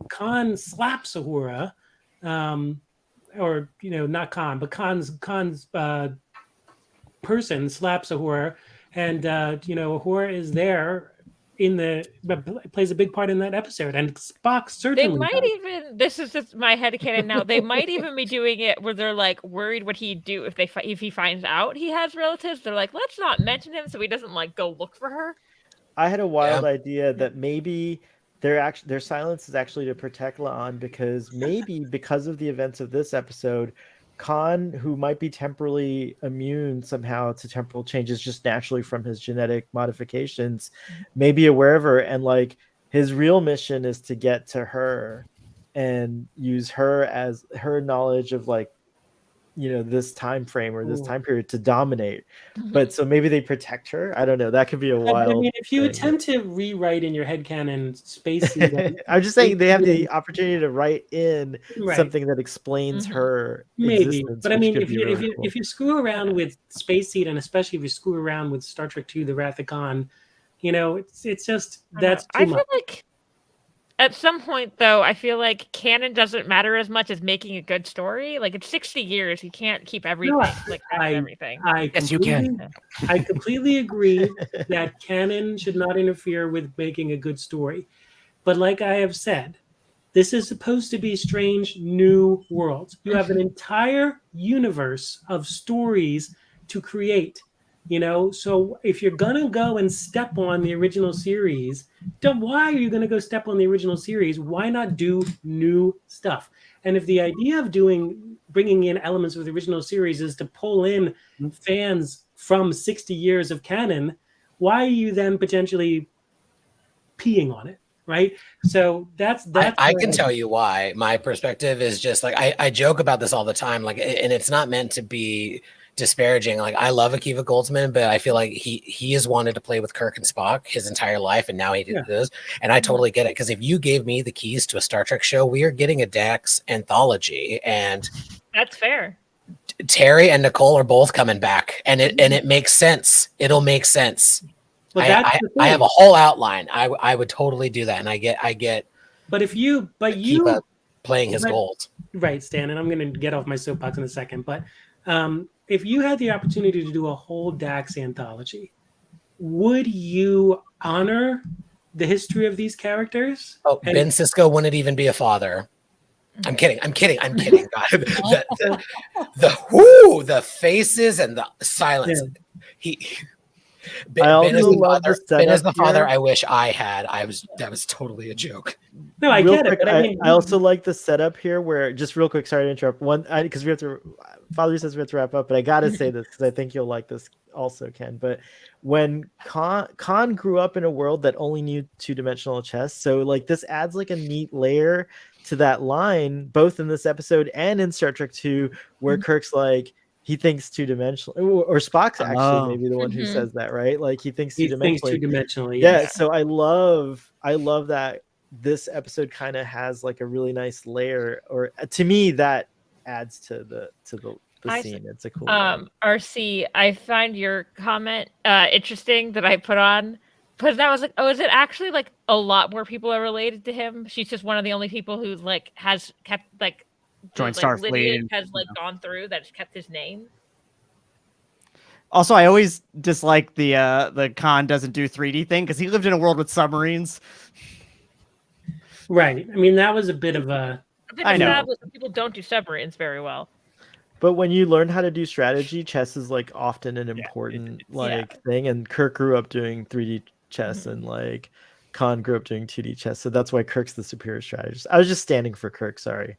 Khan slaps Uhura, or not Khan, but Khan's person slaps Uhura, and Uhura is there plays a big part in that episode, and Spock They certainly might does. even. This is just my headcanon now. They might even be doing it where they're like worried what he'd do if he finds out he has relatives. They're like, let's not mention him so he doesn't like go look for her. I had a wild idea that maybe their silence is actually to protect La'an because maybe because of the events of this episode, Khan, who might be temporally immune somehow to temporal changes just naturally from his genetic modifications, may be aware of her, and like his real mission is to get to her and use her as her knowledge of like, you know, this time frame or this time period to dominate. But so maybe they protect her. I don't know. That could be a wild. But I mean, if you thing. attempt to rewrite in your headcanon Space Seed, I'm just saying they have the opportunity to write in Right. something that explains her maybe. existence. But I which mean, could if be you really cool. if you screw around with Space Seed, and especially if you screw around with Star Trek II: The Wrath of Khan, you know, it's just that's too I much. feel like at some point, though, I feel like canon doesn't matter as much as making a good story. Like it's 60 years, you can't keep everything, everything. Yes, you can. I completely agree that canon should not interfere with making a good story. But like I have said, this is supposed to be strange new worlds. You have an entire universe of stories to create. You know, so if you're gonna go and step on the original series, why are you gonna go step on the original series? Why not do new stuff? And if the idea of bringing in elements of the original series is to pull in fans from 60 years of canon, why are you then potentially peeing on it? Right. So that's I can tell you why. My perspective is just like I joke about this all the time, like, and it's not meant to be disparaging. Like I love Akiva Goldsman, but I feel like he has wanted to play with Kirk and Spock his entire life, and now he does. And I totally get it, because if you gave me the keys to a Star Trek show, we are getting a Dax anthology, and that's fair. Terry and Nicole are both coming back, and it makes sense. It'll make sense. Well, I have a whole outline. I would totally do that, and I get. But you playing his goals, right, Stan? And I'm going to get off my soapbox in a second. But if you had the opportunity to do a whole Dax anthology, would you honor the history of these characters? Oh, Ben Sisko wouldn't even be a father. I'm kidding. God, the faces and the silence. Yeah. Ben is the father I wish I had. That was totally a joke. No, I get it. But I also like the setup here where, just real quick, sorry to interrupt. Because we have to, Fatheree says we have to wrap up, but I got to say this because I think you'll like this also, Ken. But when Khan grew up in a world that only knew two-dimensional chess, so like this adds like a neat layer to that line, both in this episode and in Star Trek II, where Kirk's like, he thinks two-dimensional, or Spock's actually maybe the one who says that, right? Like he thinks two-dimensionally. Yeah. So I love that this episode kind of has like a really nice layer, or to me that adds to the scene. It's a cool RC, I find your comment interesting that I put on, because I was like, oh, is it actually like a lot more people are related to him? She's just one of the only people who like has kept like joined Starfleet, has like gone through that's kept his name. Also, I always dislike the Khan doesn't do 3D thing, because he lived in a world with submarines. Right. I mean, that was a bit of a. I know people don't do submarines very well. But when you learn how to do strategy, chess is like often an important thing. And Kirk grew up doing 3D chess, and like Khan grew up doing 2D chess. So that's why Kirk's the superior strategist. I was just standing for Kirk. Sorry.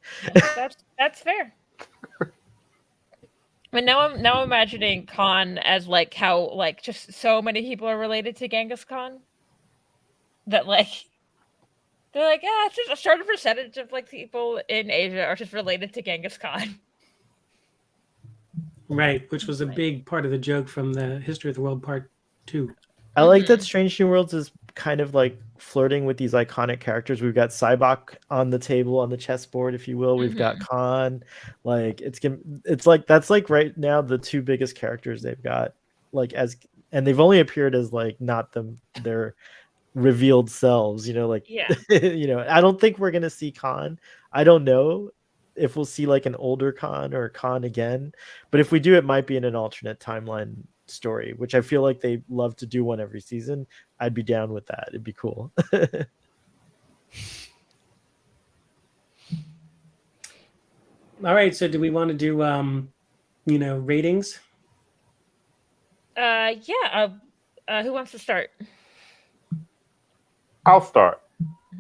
That's fair. But now I'm imagining Khan as like how like just so many people are related to Genghis Khan. That like they're like, yeah, it's just a certain percentage of like people in Asia are just related to Genghis Khan. Right, which was a big part of the joke from the History of the World Part 2. I like that Strange New Worlds is kind of like flirting with these iconic characters. We've got Cybok on the table, on the chessboard, if you will. We've got Khan. Like it's like that's like right now the two biggest characters they've got. Like and they've only appeared as like not their revealed selves. You know, like you know. I don't think we're gonna see Khan. I don't know if we'll see like an older Khan or Khan again, but if we do, it might be in an alternate timeline story, which I feel like they love to do one every season. I'd be down with that. It'd be cool. All right, so do we want to do ratings? Who wants to start? I'll start.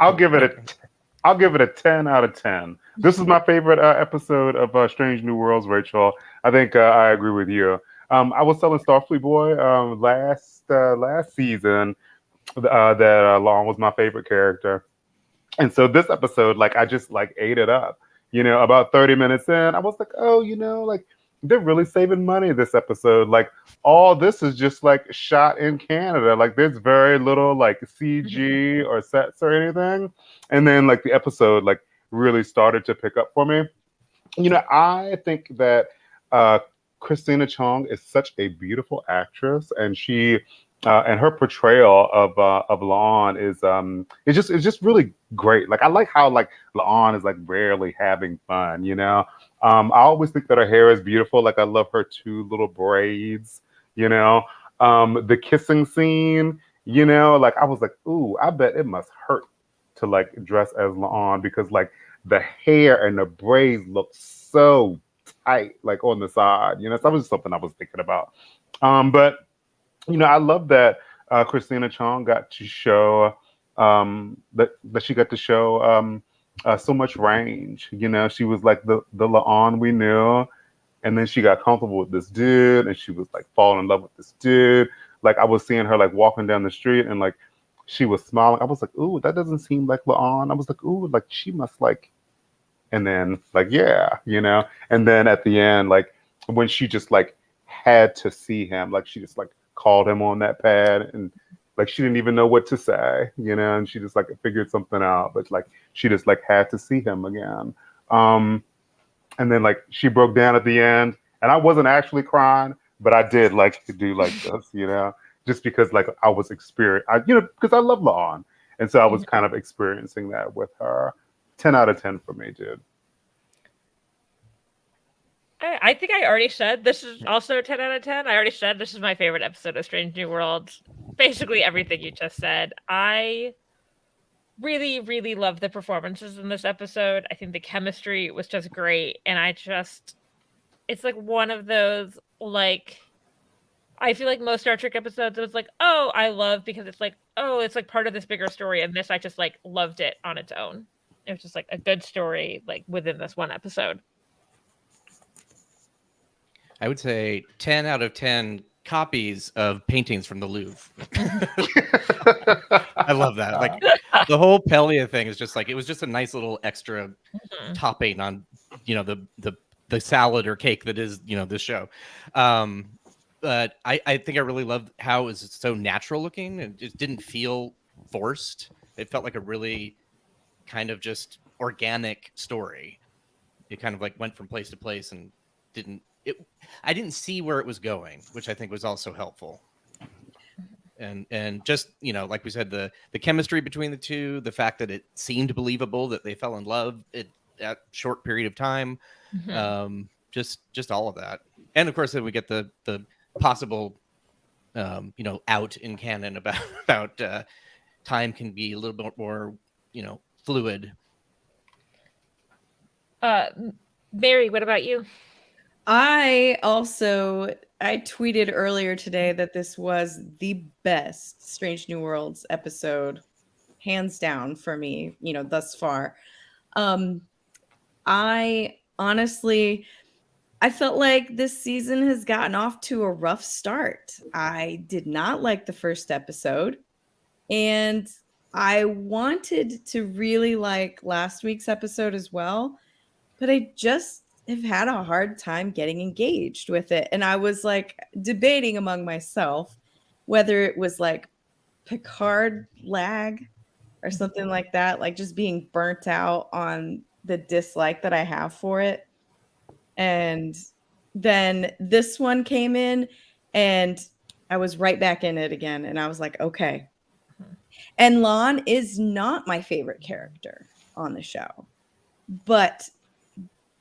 I'll give it I'll give it a 10 out of 10. This is my favorite episode of Strange New Worlds, Rachel. I think I agree with you. I was telling Starfleet Boy last season that Lon was my favorite character. And so this episode, like, I just like ate it up. About 30 minutes in, I was like, oh, like they're really saving money this episode. Like, all this is just like shot in Canada. Like, there's very little like CG or sets or anything. And then like the episode like really started to pick up for me. I think that uh, Christina Chong is such a beautiful actress, and she and her portrayal of La'an is just really great. Like, I like how like La'an is like rarely having fun. I always think that her hair is beautiful. Like, I love her two little braids. The kissing scene. Like, I was like, ooh, I bet it must hurt to like dress as La'an, because like the hair and the braids look so tight, like on the side. So that was something I was thinking about. But I love that Christina Chong got to show that she got to show so much range. She was like the La'an we knew, and then she got comfortable with this dude, and she was like falling in love with this dude. Like, I was seeing her like walking down the street, and like she was smiling. I was like, ooh, that doesn't seem like La'an. I was like, ooh, like she must like. And then like, yeah, and then at the end, like when she just like had to see him, like she just like called him on that pad, and like she didn't even know what to say, and she just like figured something out, but like she just like had to see him again. And then like she broke down at the end, and I wasn't actually crying, but I did like to do like this, just because like I was because I love La'an, and so I was kind of experiencing that with her. 10 out of 10 for me, dude. I think I already said this is also a 10 out of 10. I already said this is my favorite episode of Strange New Worlds. Basically everything you just said. I really, really love the performances in this episode. I think the chemistry was just great. And it's like one of those, like, I feel like most Star Trek episodes, it was like, oh, I love, because it's like, oh, it's like part of this bigger story. And this, I just like loved it on its own. It was just like a good story, like within this one episode. I would say 10 out of 10 copies of paintings from the Louvre. I love that. Like, the whole Pelia thing is just like, it was just a nice little extra topping on, the salad or cake that is, this show. But I think I really loved how it was so natural looking, and it didn't feel forced. It felt like a really kind of just organic story. It kind of like went from place to place and I didn't see where it was going, which I think was also helpful. And just, like we said, the chemistry between the two, the fact that it seemed believable that they fell in love at that short period of time. Just all of that. And of course then we get the possible out in canon about time can be a little bit more fluid. Mary, what about you? I tweeted earlier today that this was the best Strange New Worlds episode, hands down, for me, thus far. I honestly, I felt like this season has gotten off to a rough start. I did not like the first episode, and I wanted to really like last week's episode as well, but I just have had a hard time getting engaged with it. And I was like debating among myself whether it was like Picard lag or something like that, like just being burnt out on the dislike that I have for it. And then this one came in and I was right back in it again. And I was like, okay. And Lon is not my favorite character on the show, but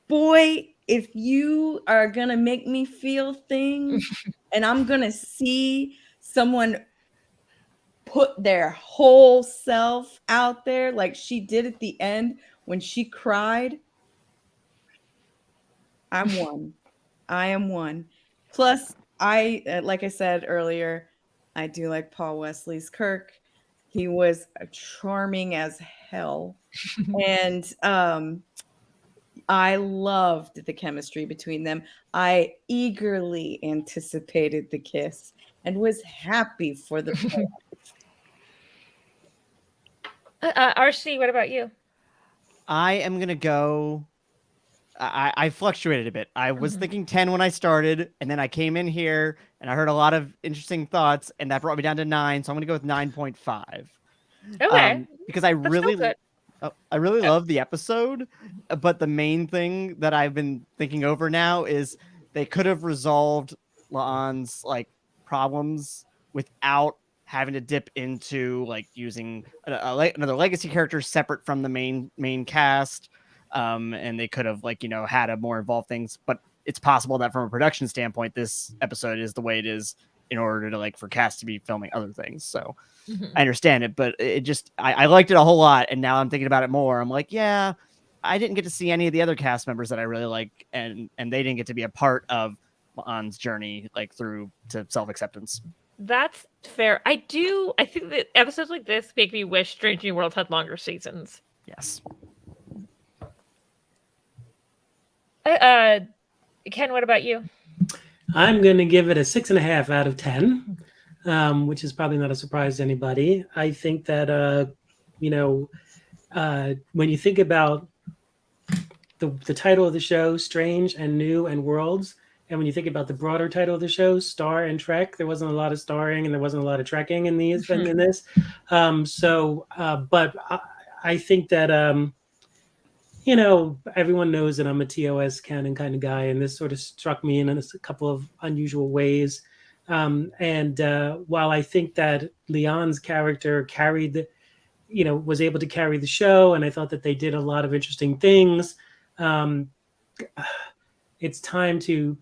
boy, if you are going to make me feel things and I'm going to see someone put their whole self out there like she did at the end when she cried, I'm one. I am one. Plus, like I said earlier, I do like Paul Wesley's Kirk. He was charming as hell. And I loved the chemistry between them. I eagerly anticipated the kiss and was happy for the RC, what about you? I am gonna go. I fluctuated a bit. I was thinking 10 when I started, and then I came in here and I heard a lot of interesting thoughts, and that brought me down to 9. So I'm gonna go with 9.5. Okay. Because I That's still good. really love the episode, but the main thing that I've been thinking over now is they could have resolved Laan's like problems without having to dip into like using another legacy character separate from the main cast. And they could have had a more involved things, but it's possible that from a production standpoint, this episode is the way it is in order to for cast to be filming other things. So I understand it, but it just, I liked it a whole lot. And now I'm thinking about it more. I'm like, yeah, I didn't get to see any of the other cast members that I really like. And they didn't get to be a part of Laan's journey, through to self-acceptance. That's fair. I think that episodes like this make me wish Strange New Worlds had longer seasons. Yes. Ken, what about you? I'm going to give it a 6.5 out of 10, which is probably not a surprise to anybody. I think that, when you think about the title of the show, Strange and New and Worlds, and when you think about the broader title of the show, Star and Trek, there wasn't a lot of starring and there wasn't a lot of trekking in these in this. But I think that everyone knows that I'm a TOS canon kind of guy, and this sort of struck me in a couple of unusual ways. While I think that Leon's character was able to carry the show, and I thought that they did a lot of interesting things, it's time to,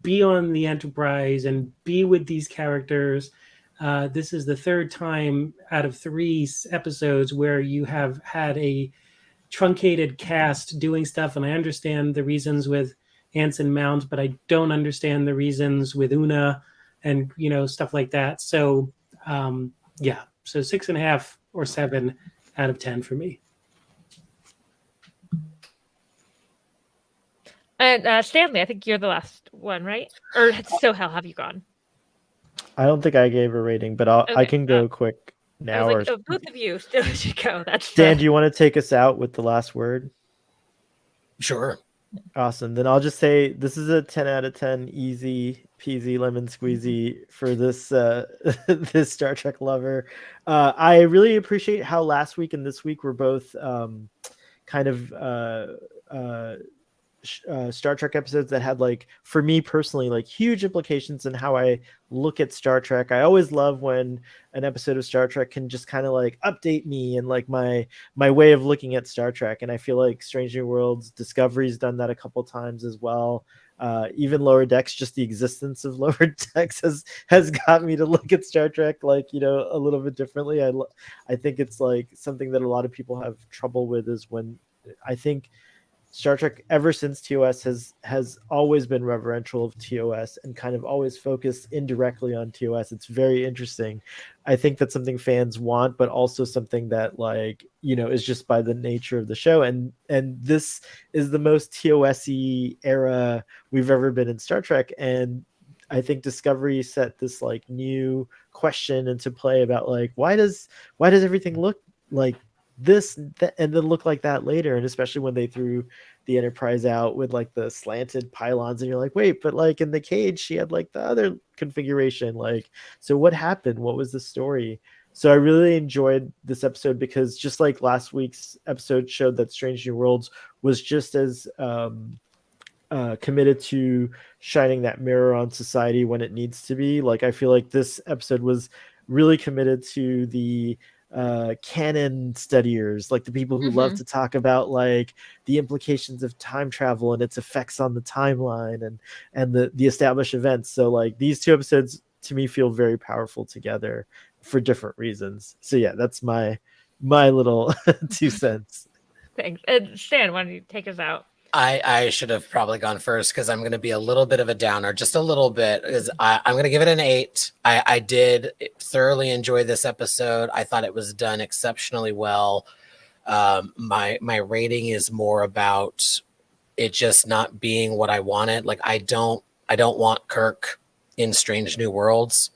be on the Enterprise and be with these characters. This is the third time out of 3 episodes where you have had a truncated cast doing stuff, and I understand the reasons with Anson Mount, but I don't understand the reasons with Una and stuff like that. So so 6.5 or 7 out of 10 for me. And Stanley, I think you're the last one, right? Or Sohel, have you gone? I don't think I gave a rating, but I can go quick now. I was like, both of you still should go. That's Dan, do you want to take us out with the last word? Sure. Awesome. Then I'll just say this is a 10 out of 10, easy peasy lemon squeezy for this this Star Trek lover. I really appreciate how last week and this week were both kind of Star Trek episodes that had for me personally huge implications in how I look at Star Trek. I always love when an episode of Star Trek can just kind of update me and my way of looking at Star Trek. And I feel like Strange New Worlds, Discovery's done that a couple times as well. Even Lower Decks, just the existence of Lower Decks has got me to look at Star Trek a little bit differently. I think it's something that a lot of people have trouble with is when I think Star Trek, ever since TOS, has always been reverential of TOS and kind of always focused indirectly on TOS. It's very interesting. I think that's something fans want, but also something that is just by the nature of the show. And this is the most TOS-y era we've ever been in Star Trek. And I think Discovery set this new question into play about why does everything look like this and then look like that later, and especially when they threw the Enterprise out with the slanted pylons, and you're like, wait, but in the cage she had the other configuration, so what happened, what was the story? So I really enjoyed this episode because just like last week's episode showed that Strange New Worlds was just as committed to shining that mirror on society when it needs to be. I feel like this episode was really committed to the canon studiers, the people who love to talk about the implications of time travel and its effects on the timeline and the established events. So these 2 episodes to me feel very powerful together for different reasons. So yeah, that's my little 2 cents. Thanks. And Stan, why don't you take us out? I should have probably gone first because I'm going to be a little bit of a downer, just a little bit. I'm going to give it an 8. I did thoroughly enjoy this episode. I thought it was done exceptionally well. My rating is more about it just not being what I wanted. Like I don't want Kirk in Strange New Worlds.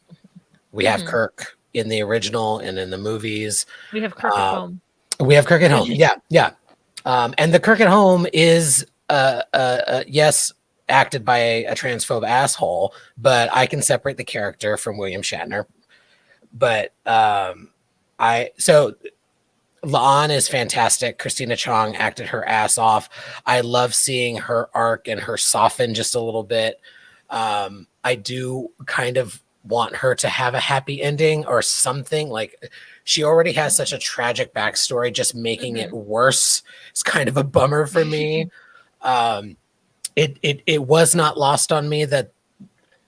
We have Kirk in the original and in the movies. We have Kirk at home. We have Kirk at home. Yeah. And the Kirk at home is, yes, acted by a transphobe asshole, but I can separate the character from William Shatner. But so La'an is fantastic. Christina Chong acted her ass off. I love seeing her arc and her soften just a little bit. I do kind of want her to have a happy ending or something. Like she already has such a tragic backstory, just making it worse. It's kind of a bummer for me. It was not lost on me that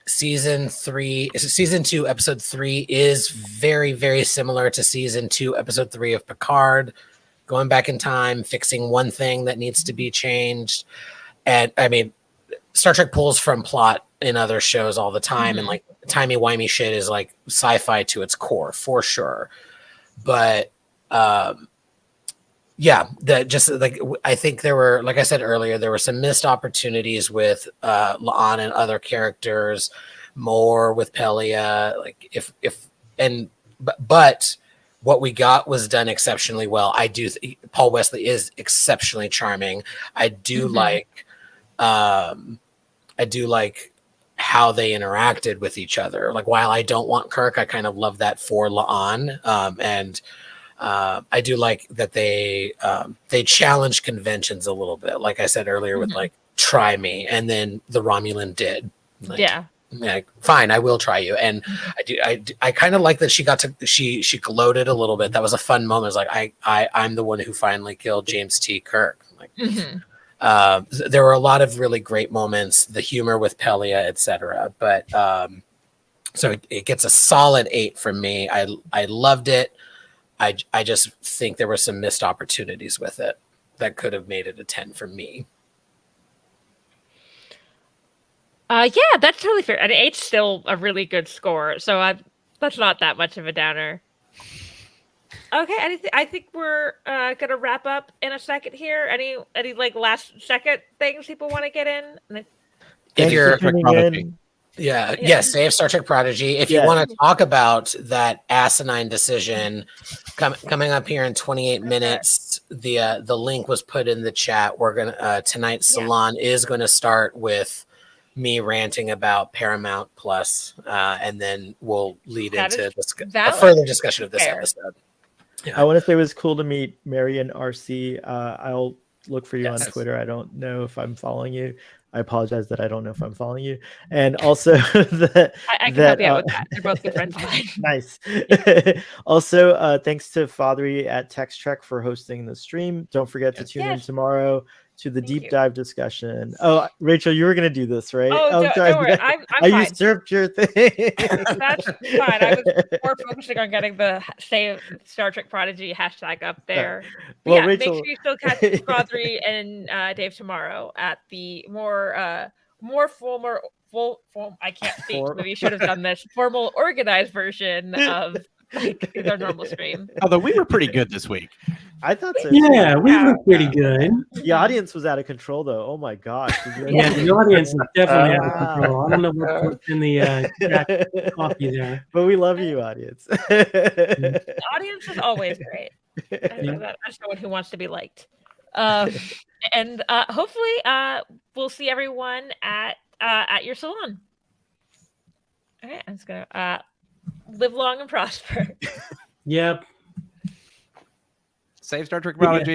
season 2, episode 3 is very, very similar to season 2, episode 3 of Picard, going back in time, fixing one thing that needs to be changed. And I mean, Star Trek pulls from plot in other shows all the time, and like timey-wimey shit is like sci-fi to its core for sure. But yeah, that just like I think there were, like I said earlier, there were some missed opportunities with La'an and other characters, more with Pelia. Like but what we got was done exceptionally well. I do. Paul Wesley is exceptionally charming. I do like how they interacted with each other. Like while I don't want Kirk, I kind of love that for La'an, and I do like that they challenge conventions a little bit. Like I said earlier, with like try me, and then the Romulan did. Like, yeah, fine, I will try you. And I kind of like that she gloated a little bit. That was a fun moment. It's like I'm the one who finally killed James T. Kirk. Like there were a lot of really great moments, the humor with Pelia, etc. But so it gets a solid 8 from me. I loved it. I just think there were some missed opportunities with it that could have made it a 10 for me. Yeah, that's totally fair. And 8's still a really good score, so that's not that much of a downer. Okay, I think we're gonna wrap up in a second here. Any like last second things people want to get in? If you're save Star Trek Prodigy. If you want to talk about that asinine decision coming up here in 28 minutes, the link was put in the chat. We're gonna tonight's salon is gonna start with me ranting about Paramount Plus, and then we'll lead into a further discussion of this episode. I want to say it was cool to meet Marion RC. I'll look for you on Twitter. I don't know if I'm following you. I apologize that I don't know if I'm following you. And also I can help you out with that. They're both good friends. Nice. Also, thanks to Fatheree at Tex-Trek for hosting the stream. Don't forget to tune in tomorrow to the deep dive discussion. Oh, Rachel, you were going to do this, right? Oh, don't worry. I'm fine. I usurped your thing. That's fine. I was more focusing on getting the Save Star Trek Prodigy hashtag up there. Well, yeah, Rachel... make sure you still catch Fatheree and Dave tomorrow at the more formal. I can't speak. Maybe you should have done this formal, organized version of their normal stream. Although we were pretty good this week. I thought so. Yeah, we were pretty good. The audience was out of control, though. Oh my gosh! Yeah, the audience is definitely out of control. I don't know what's in the coffee there, but we love you, audience. The audience is always great. That's someone who wants to be liked. And hopefully, we'll see everyone at your salon. All right, I'm just gonna live long and prosper. Yep. Save Star Trek Prodigy.